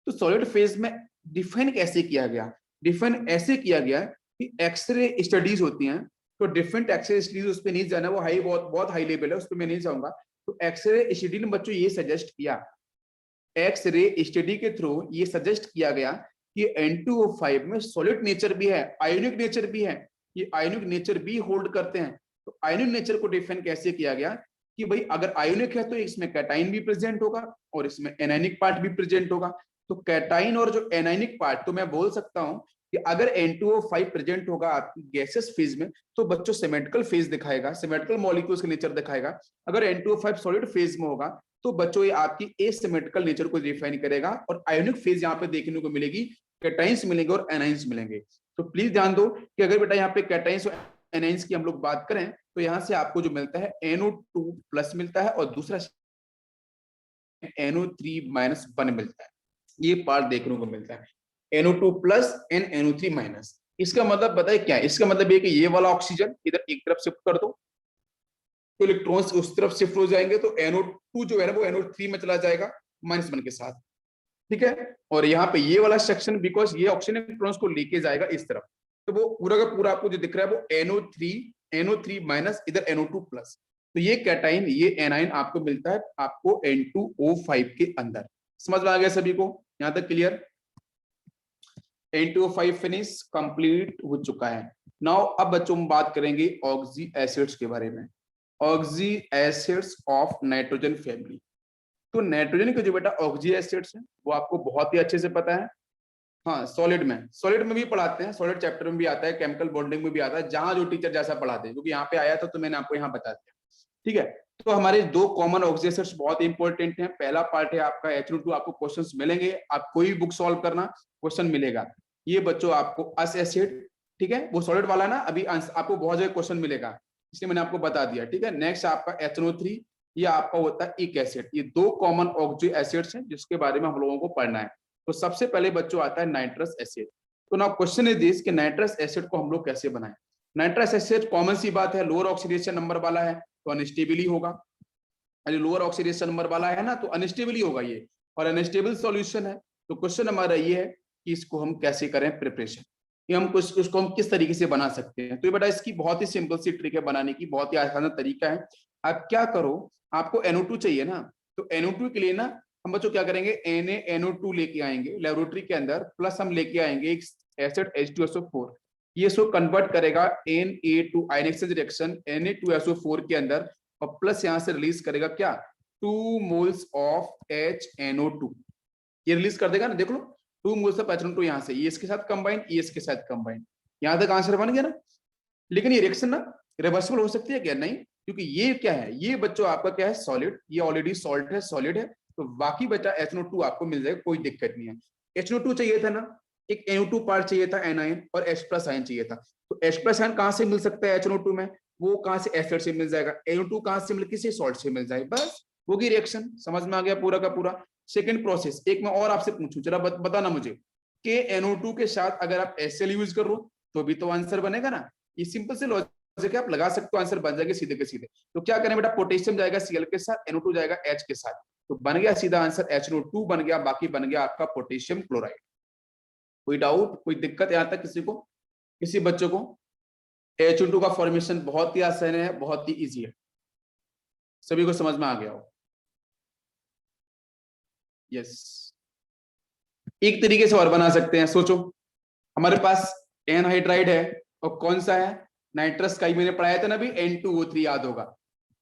तो सॉलिड फेज में डिफाइन कैसे किया गया? डिफाइन ऐसे किया गया कि एक्सरे स्टडीज होती हैं, तो डिफरेंट एक्सरे स्टडीज उस पर नहीं जाना, वो हाई बहुत हाई लेवल है, उस पर मैं नहीं जाऊंगा। तो एक्सरे स्टडी ने बच्चों ये सजेस्ट किया, एक्सरे स्टडी के थ्रू ये सजेस्ट किया गया कि N2O5 में सॉलिड नेचर भी है, आयोनिक नेचर भी है, ये आयोनिक नेचर भी होल्ड करते हैं। तो आयोनिक नेचर को डिफाइन कैसे किया गया कि भाई अगर आयोनिक है तो इसमें कैटाइन भी प्रेजेंट होगा और इसमें एनायनिक पार्ट भी प्रेजेंट होगा। तो कैटाइन और जो एनाइनिक पार्ट, तो मैं बोल सकता हूं कि अगर N2O5 प्रेजेंट होगा आपकी गैसेस फेज में तो बच्चों सिमेट्रिकल फेज दिखाएगा, सिमेट्रिकल मॉलिक्यूल्स का नेचर दिखाएगा। अगर N2O5 सॉलिड फेज में होगा तो बच्चों ये आपकी एसिमेट्रिकल नेचर को डिफाइन करेगा, और आयोनिक फेज यहाँ पे देखने को मिलेगी, कैटाइंस मिलेंगे और एनाइंस मिलेंगे। तो प्लीज ध्यान दो कि अगर बेटा यहाँ पे कैटाइंस और एनाइंस की हम लोग बात करें तो यहाँ से आपको जो मिलता है NO2 प्लस मिलता है और दूसरा NO3-1 मिलता है। ये पार्ट देखने को मिलता है, NO2 plus and NO3 minus. इसका मतलब बताए क्या है? इसका मतलब ये कि ये वाला ऑक्सीजन इधर एक तरफ शिफ्ट कर दो तो इलेक्ट्रॉन्स उस तरफ शिफ्ट हो जाएंगे, तो NO2 जो है ना वो NO3 में चला जाएगा -1 के साथ, ठीक है। और यहाँ पे ये वाला सेक्शन, बिकॉज ये ऑक्सीजन इलेक्ट्रॉन्स को लेके जाएगा इस तरफ, तो वो पूरा का पूरा आपको जो दिख रहा है वो NO3 माइनस, इधर NO2 प्लस। तो ये कैटाइन, ये एनाइन आपको मिलता है आपको N2O5 के अंदर। समझ में आ गया सभी को? यहां तक क्लियर? N2O5 फिनिश कंप्लीट हो चुका है। नाउ अब बच्चों हम बात करेंगे ऑक्सी एसिड्स के बारे में, oxy acids of nitrogen family. तो नाइट्रोजन के जो बेटा ऑक्सी एसिड्स हैं वो आपको बहुत ही अच्छे से पता है। हाँ, सॉलिड में भी पढ़ाते हैं, सॉलिड चैप्टर में भी आता है, केमिकल बॉन्डिंग में भी आता है, जहां जो टीचर जैसा पढ़ाते हैं, क्योंकि यहाँ पे आया था तो मैंने आपको यहाँ बता दिया, ठीक है। तो हमारे दो कॉमन ऑक्सी एसिड्स बहुत इंपॉर्टेंट हैं। पहला पार्ट है आपका HNO2, आपको क्वेश्चंस मिलेंगे, आप कोई भी बुक सॉल्व करना क्वेश्चन मिलेगा। ये बच्चों आपको अस एसिड, ठीक है, वो सॉलिड वाला ना, अभी आपको बहुत जगह क्वेश्चन मिलेगा, इसलिए मैंने आपको बता दिया, ठीक है। नेक्स्ट आपका HNO3, ये आपका होता है इक एसिड। ये दो कॉमन ऑक्सी एसिड्स हैं जिसके बारे में हम लोगों को पढ़ना है। तो सबसे पहले बच्चों आता है नाइट्रस एसिड। तो ना क्वेश्चन इज दिस कि नाइट्रस एसिड को हम लोग कैसे बनाएं। नाइट्रस एसिड कॉमन सी बात है, लोअर ऑक्सीडेशन नंबर वाला है तो अनस्टेबल ही होगा, लोअर ऑक्सीडेशन नंबर वाला है ना तो अनस्टेबल ही होगा ये, और अनस्टेबल सॉल्यूशन है। तो क्वेश्चन हमारा ये है कि इसको हम कैसे करें प्रिपरेशन, कि हम कुछ उसको हम किस तरीके से बना सकते हैं। तो ये बेटा इसकी बहुत ही सिंपल सी ट्रिक है बनाने की, बहुत ही आसान तरीका है। आप क्या करो, आपको NO2 चाहिए ना, तो NO2 के लिए ना हम बच्चों क्या करेंगे, NaNO2 लेके आएंगे लेबोरेटरी के अंदर, प्लस हम लेके आएंगे एक एसिड H2SO4, ये इसको कन्वर्ट करेगा Na to ion exchange reaction Na2SO4 के अंदर, और प्लस यहां से रिलीज करेगा क्या, 2 मोल्स ऑफ HNO2, ये रिलीज कर देगा ना, देख लो 2 मोल्स ऑफ HNO2 यहां से, ये इसके साथ कंबाइन, ये इसके साथ कंबाइन। यहां तक आंसर बन गया ना। लेकिन ये रिएक्शन ना रिवर्सिबल हो सकती है क्या? नहीं, क्योंकि ये क्या है, ये बच्चों आपका क्या है, सॉलिड, ये ऑलरेडी सॉल्ट है, सॉलिड है, तो बाकी बचा HNO2 आपको मिल जाएगा, कोई दिक्कत नहीं है। HNO2 चाहिए था ना, एक NO2 पार्ट चाहिए था एनायन, और H प्लस आयन चाहिए था। तो H प्लस आयन कहां से मिल सकता है HNO2 में, वो कहां से एसिड से मिल जाएगा, NO2 कहां से मिल, किसी सॉल्ट से मिल जाएगा, बस होगी रिएक्शन। समझ में आ गया पूरा का पूरा। सेकंड प्रोसेस, एक मैं और आपसे पूछूं, जरा बताना मुझे कि NO2 के साथ अगर आप HCl यूज करो तो भी तो आंसर बनेगा ना। ये सिंपल से लॉजिक है, आप लगा सकते हो, आंसर बन जाएगा सीधे के सीधे। तो क्या करें बेटा, पोटेशियम जाएगा Cl के साथ, NO2 जाएगा H के साथ, तो बन गया सीधा आंसर HNO2 बन गया, बाकी बन गया आपका पोटेशियम क्लोराइड। कोई डाउट, कोई दिक्कत यहां तक किसी को, किसी बच्चों को? HNO2 का फॉर्मेशन बहुत ही आसान है, बहुत ही इजी है, सभी को समझ में आ गया हो? यस। एक तरीके से और बना सकते हैं, सोचो, हमारे पास एनहाइड्राइड है और कौन सा है, नाइट्रस का ही मैंने पढ़ाया था ना अभी, N2O3, याद होगा,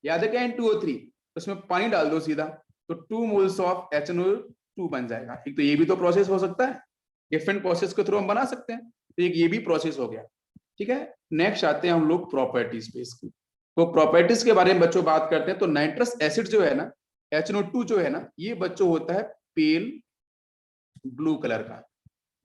याद है क्या N2O3, उसमें पानी डाल दो सीधा, तो 2 मोल्स ऑफ HNO2 बन जाएगा। एक तो ये भी तो प्रोसेस हो सकता है, डिफरेंट प्रोसेस के थ्रू हम बना सकते हैं, तो एक ये भी प्रोसेस हो गया, ठीक है। नेक्स्ट आते हैं हम लोग प्रॉपर्टीज पे इसकी। तो प्रॉपर्टीज के बारे में बच्चों बात करते हैं। तो नाइट्रस एसिड जो है ना, HNO2 जो है ना, ये बच्चों होता है पेल ब्लू कलर का,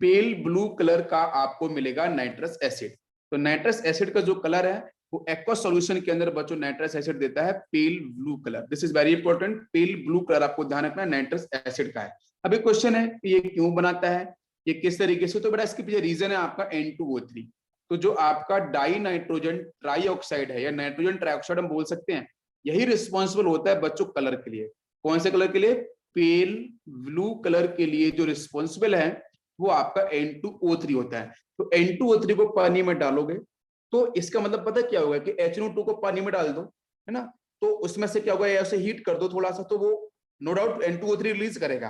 पेल ब्लू कलर का आपको मिलेगा नाइट्रस एसिड। तो नाइट्रस एसिड का जो कलर है वो एक्वस सॉल्यूशन के अंदर बच्चों नाइट्रस एसिड देता है pale blue colour. This is very important, pale blue colour आपको ध्यान रखना है नाइट्रस एसिड का है। अब एक क्वेश्चन है कि ये क्यों बनाता है, ये किस तरीके से, तो बेटा इसके पीछे रीजन है आपका N2O3। तो जो आपका डाई नाइट्रोजन ट्राईऑक्साइड है या नाइट्रोजन ट्राईऑक्साइड हम बोल सकते हैं, यही रिस्पॉन्सिबल होता है बच्चों कलर के लिए। कौन से कलर के लिए? पेल ब्लू कलर के लिए जो रिस्पॉन्सिबल है वो आपका N2O3 होता है। तो N2O3 को पानी में डालोगे तो इसका मतलब पता क्या होगा कि HNO2 को पानी में डाल दो, है ना, तो उसमें से क्या होगा, ऐसे हीट कर दो थोड़ा सा, तो वो नो डाउट N2O3 रिलीज करेगा।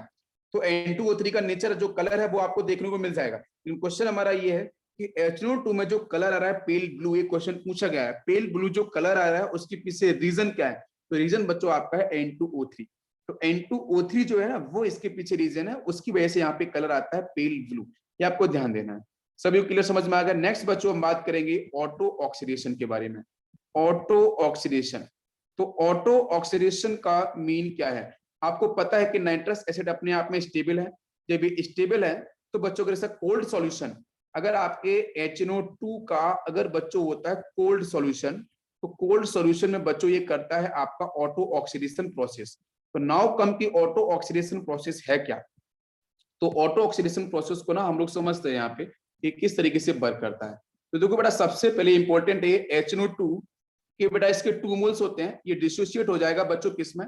तो N2O3 का नेचर जो कलर है वो आपको देखने को मिल जाएगा। लेकिन क्वेश्चन हमारा ये है कि HNO2 में जो कलर आ रहा है पेल ब्लू, ये क्वेश्चन पूछा गया है, पेल ब्लू जो कलर आ रहा है उसके पीछे रीजन क्या है? तो रीजन बच्चों आपका है N2O3। तो N2O3 जो है ना वो इसके पीछे रीजन है, उसकी वजह से यहाँ पे कलर आता है पेल ब्लू। ये आपको ध्यान देना है। सभी को क्लियर समझ में आ गया? नेक्स्ट बच्चों हम बात करेंगे ऑटो ऑक्सीडेशन के बारे में। ऑटो ऑक्सीडेशन, तो ऑटो ऑक्सीडेशन का मीन क्या है? आपको पता है कि नाइट्रस एसिड अपने आप में स्टेबल है। जब ये स्टेबल है तो बच्चों के साथ कोल्ड सॉल्यूशन, अगर आपके HNO2 का अगर बच्चों होता है कोल्ड सॉल्यूशन, तो कोल्ड सॉल्यूशन में बच्चों ये करता है आपका ऑटो ऑक्सीडेशन प्रोसेस। तो नाउ कम की ऑटो ऑक्सीडेशन प्रोसेस है क्या? तो ऑटो ऑक्सीडेशन प्रोसेस को ना हम लोग समझते हैं यहाँ पे कि किस तरीके से वर्क करता है। तो देखो बेटा, सबसे पहले इंपॉर्टेंट है HNO2 कि बेटा इसके 2 मोल्स होते हैं, ये डिसोसिएट हो जाएगा बच्चों किसमें?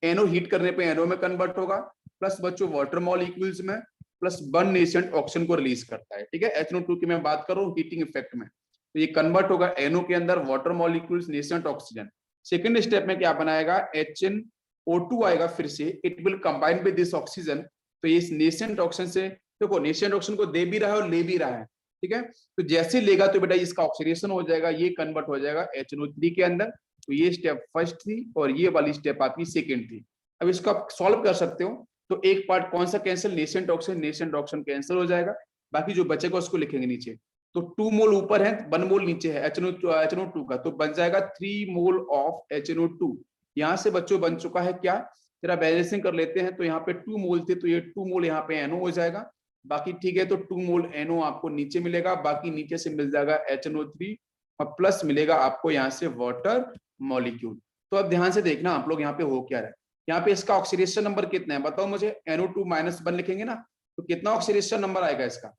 NO हीट करने पे NO में कन्वर्ट होगा, प्लस बच्चों वाटर मॉलिक्यूल्स में, प्लस 1 नेसेंट ऑक्सीजन को रिलीज करता है। ठीक है, HNO2 की मैं बात कर रहा हूँ हीटिंग इफेक्ट में, तो ये कन्वर्ट होगा NO के अंदर, water molecules, nascent oxygen. Second step में क्या बनाएगा? HNO2 आएगा, फिर से it will combine with this oxygen. तो ये नेसेंट ऑक्सीजन से, देखो नेसेंट ऑक्सीजन को दे भी रहा है और ले भी रहा है। ठीक है, तो जैसे लेगा तो बेटा इसका ऑक्सीडेशन हो जाएगा, ये कन्वर्ट हो जाएगा HNO3 के अंदर। तो ये स्टेप फर्स्ट थी और ये वाली स्टेप आपकी सेकंड थी। अब इसको आप सॉल्व कर सकते हो, तो एक पार्ट कौन सा कैंसिल? नेसेंट ऑक्सीजन कैंसिल हो जाएगा, बाकी जो बचेगा उसको लिखेंगे नीचे। तो 2 मोल ऊपर है, 1 मोल नीचे है HNO2 का, तो बन जाएगा 3 मोल ऑफ HNO2। यहाँ से बच्चों बन चुका है क्या? जरा बैलेंसिंग कर लेते हैं, तो यहाँ पे 2 मोल थे, तो ये 2 मोल यहाँ पे NO हो जाएगा, बाकी ठीक है। तो 2 मोल NO आपको नीचे मिलेगा, बाकी नीचे से मिल जाएगा HNO3 और प्लस मिलेगा आपको यहाँ से वाटर मॉलिक्यूल। तो अब ध्यान से देखना आप लोग, यहाँ पे हो क्या रहा है। यहाँ पे इसका ऑक्सीडेशन नंबर कितना है बताओ मुझे? NO2 -1 लिखेंगे ना, तो कितना ऑक्सीडेशन नंबर आएगा इसका?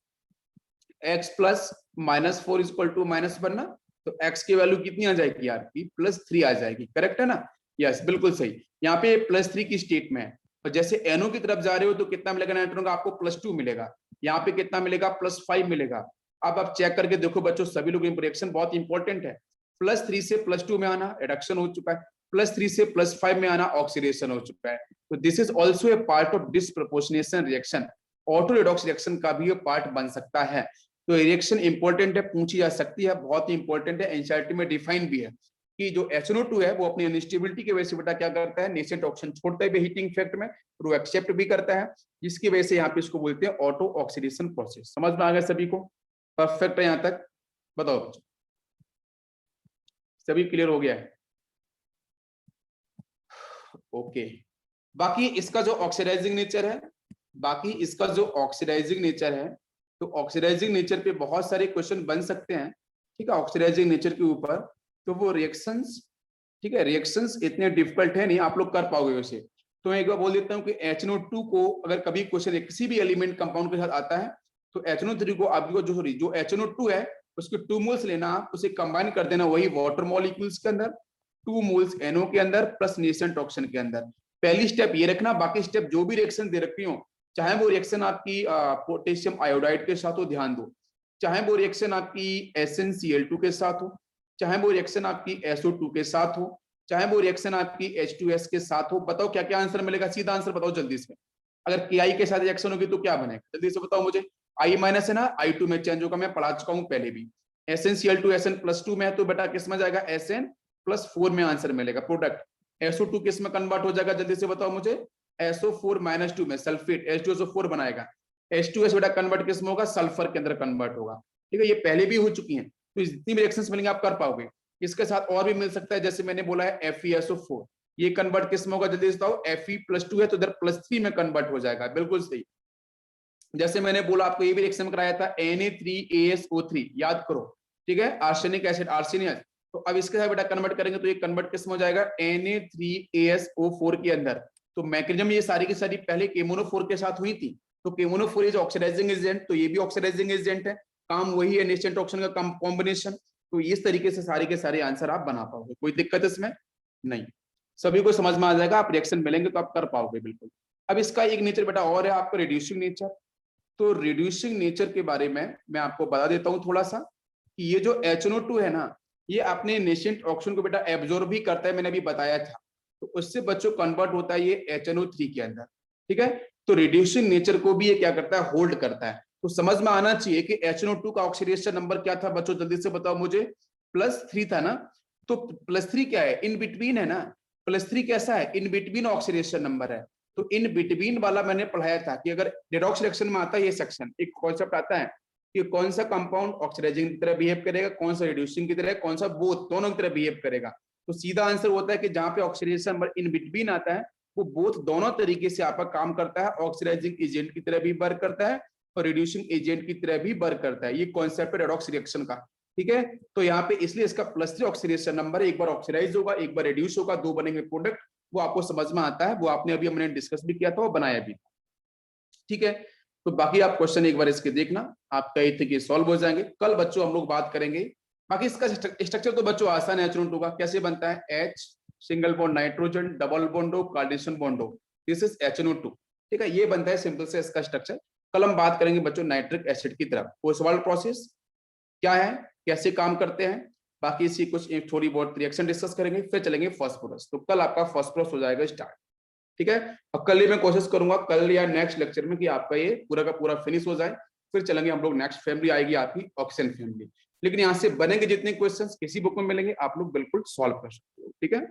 X plus -4 is equal to -1 ना, तो X की वैल्यू कितनी आ जाएगी यार? +3 आ जाएगी। करेक्ट है ना? यस, बिल्कुल सही। यहाँ पे +3 की स्टेट में है, और जैसे NO की तरफ जा रहे हो तो कितना मिलेगा नाइट्रोजन का? आपको +2 मिलेगा। यहाँ पे कितना मिलेगा? +5 मिलेगा। अब आप चेक करके देखो बच्चों, सभी लोग रिएक्शन बहुत इंपॉर्टेंट है। +3 से +2 में आना रिडक्शन हो चुका है, +3 से +5 में आना ऑक्सीडेशन हो चुका है। तो this is also a part of disproportionation reaction. Auto redox reaction का भी पार्ट बन सकता है। तो रिएक्शन इंपॉर्टेंट है, पूछी जा सकती है, बहुत ही इंपॉर्टेंट है, एनसीईआरटी में डिफाइन भी है कि जो HNO2 है वो अपनी अनस्टेबिलिटी की वजह से बेटा क्या करता है? नेसेंट ऑक्सीजन छोड़ता है हीटिंग इफेक्ट में, और वो एक्सेप्ट भी करता है, जिसकी वजह से यहाँ पे इसको बोलते हैं ऑटो ऑक्सीडेशन प्रोसेस। समझ में आ गया सभी को? परफेक्ट है यहाँ तक? बताओ सभी क्लियर हो गया है? ओके। बाकी इसका जो ऑक्सीडाइजिंग नेचर है, तो ऑक्सीडाइजिंग नेचर पे बहुत सारे क्वेश्चन बन सकते हैं। ठीक है, ऑक्सीडाइजिंग नेचर के ऊपर, तो वो रिएक्शंस, ठीक है, रिएक्शंस इतने डिफिकल्ट है नहीं, आप लोग कर पाओगे वैसे। तो मैं एक बार बोल देता हूँ कि HNO2 को अगर कभी क्वेश्चन किसी भी एलिमेंट कंपाउंड के साथ आता है, तो HNO3 को आपको जो HNO2 है उसके 2 मोल्स लेना, उसे कंबाइन कर देना वही वाटर मॉलिक्यूल्स के अंदर, 2 मोल्स NO के अंदर प्लस नेसेंट ऑक्सीजन के अंदर। पहली स्टेप ये रखना, बाकी स्टेप जो भी रिएक्शन दे रखी हो, चाहे वो रिएक्शन आपकी पोटेशियम आयोडाइड के साथ हो, ध्यान दो, चाहे वो रिएक्शन आपकी SnCl2 के साथ हो, चाहे वो रिएक्शन आपकी SO2 के साथ हो, चाहे वो रिएक्शन आपकी H2S के साथ हो। बताओ क्या क्या आंसर मिलेगा? सीधा आंसर बताओ जल्दी से। अगर Ki के साथ रिएक्शन होगी तो क्या बनेगा? जल्दी से बताओ मुझे। I- है ना, I2 में चेंज होगा, मैं पढ़ा चुका हूं पहले भी। SnCl2 Sn+2 में है, तो बेटा किस में जाएगा? Sn+4 में आंसर मिलेगा। प्रोडक्ट SO2 किस में कन्वर्ट हो जाएगा? जल्दी से बताओ मुझे। SO4-2 में सल्फेट H2SO4 बनाएगा। H2S बेटा कन्वर्ट किस में होगा? सल्फर के अंदर कन्वर्ट होगा। ठीक है, ये पहले भी हो चुकी हैं, तो जितनी भी रिएक्शंस मिलेंगे आप कर पाओगे। इसके साथ और भी मिल सकता है, जैसे मैंने बोला है FeSO4, ये कन्वर्ट किस में होगा? जल्दी बताओ। Fe+2 है तो इधर +3 में कन्वर्ट हो जाएगा। बिल्कुल सही। जैसे मैंने बोला आपको ये भी रिएक्शन कराया था Na3ASO3, याद करो। ठीक है, आर्सेनिक एसिड, आर्सेनियस। तो अब इसके साथ बेटा कन्वर्ट करेंगे तो ये कन्वर्ट किस में हो जाएगा? Na3ASO4 के अंदर। तो मैकेनिज्म ये सारी की सारी पहले KMnO4 के साथ हुई थी। तो KMnO4 इज ऑक्सीडाइजिंग एजेंट, तो ये भी ऑक्सीडाइजिंग एजेंट है, काम वही है, नेसेंट ऑक्सीजन का कॉम्बिनेशन। तो इस तरीके से सारे के सारे आंसर आप बना पाओगे, कोई दिक्कत इसमें नहीं, सभी को समझ में आ जाएगा। आप रिएक्शन मिलेंगे तो आप कर पाओगे बिल्कुल। अब इसका एक नेचर बेटा और है आपका, रिड्यूसिंग नेचर। तो रिड्यूसिंग नेचर के बारे में मैं आपको बता देता हूं थोड़ा सा, कि ये जो HNO2 है ना, ये अपने नेसेंट ऑक्सीजन को बेटा एब्जॉर्ब भी करता है, मैंने अभी बताया था। तो उससे बच्चों कन्वर्ट होता है ये HNO3 के अंदर। ठीक है, तो रिड्यूसिंग नेचर को भी ये क्या करता है? होल्ड करता है। तो समझ में आना चाहिए कि HNO2 का ऑक्सीडेशन नंबर क्या था बच्चों? जल्दी से बताओ मुझे। +3 था ना, तो +3 क्या है? इन बिटवीन है ना, +3 कैसा है, इन बिटवीन ऑक्सीडेशन नंबर है। तो इन बिटवीन वाला मैंने पढ़ाया था कि अगर रेडॉक्स रिएक्शन में आता है ये सेक्शन, एक कॉन्सेप्ट आता है कि कौन सा कंपाउंड ऑक्सीडाइजिंग की तरह बिहेव करेगा, कौन सा रिड्यूसिंग की तरह, कौन सा बोथ दोनों की तरह बिहेव करेगा। तो सीधा आंसर होता है कि जहां पे ऑक्सीडेशन नंबर इन बिटवीन आता है वो बोथ दोनों तरीके से आपका काम करता है, ऑक्सीडाइजिंग एजेंट की तरह भी वर्क करता है और रिड्यूसिंग एजेंट की तरह भी वर्क करता है। ये कॉन्सेप्ट है रेडॉक्स रिएक्शन का, ठीक है। तो यहाँ पे इसलिए इसका +3 ऑक्सीडेशन नंबर है, एक बार ऑक्सीडाइज होगा एक बार रिड्यूस होगा, दो बनेंगे प्रोडक्ट, वो आपको समझ में आता है, वो आपने अभी हमने डिस्कस भी किया था, वो बनाया भी, ठीक है। तो बाकी आप क्वेश्चन एक बार इसके देखना, आपका ये थे कि सॉल्व हो जाएंगे। कल बच्चों हम लोग बात करेंगे, बाकी इसका स्ट्रक्चर तो बच्चों आसान है, H2O का कैसे बनता है, H single bond nitrogen double bond हो कार्बोनेशन बॉन्ड हो, दिस इज HNO2, ठीक है। ये बनता है सिंपल से इसका स्ट्रक्चर। कल हम बात करेंगे बच्चों नाइट्रिक एसिड की तरफ, ओसवाल्ड प्रोसेस क्या है, कैसे काम करते हैं, बाकी इसी कुछ थोड़ी बहुत रिएक्शन डिस्कस करेंगे, फिर चलेंगे फास्फोरस। तो कल आपका फास्फोरस हो जाएगा स्टार्ट, ठीक है। अब कल ही मैं कोशिश करूंगा कल या नेक्स्ट लेक्चर में कि आपका ये पूरा का पूरा फिनिश हो जाए, फिर चलेंगे हम लोग नेक्स्ट फैमिली आएगी आपकी ऑक्सीजन फैमिली। लेकिन यहाँ से बनेंगे जितने क्वेश्चंस किसी बुक में मिलेंगे आप लोग बिल्कुल सॉल्व कर सकते हो, ठीक है।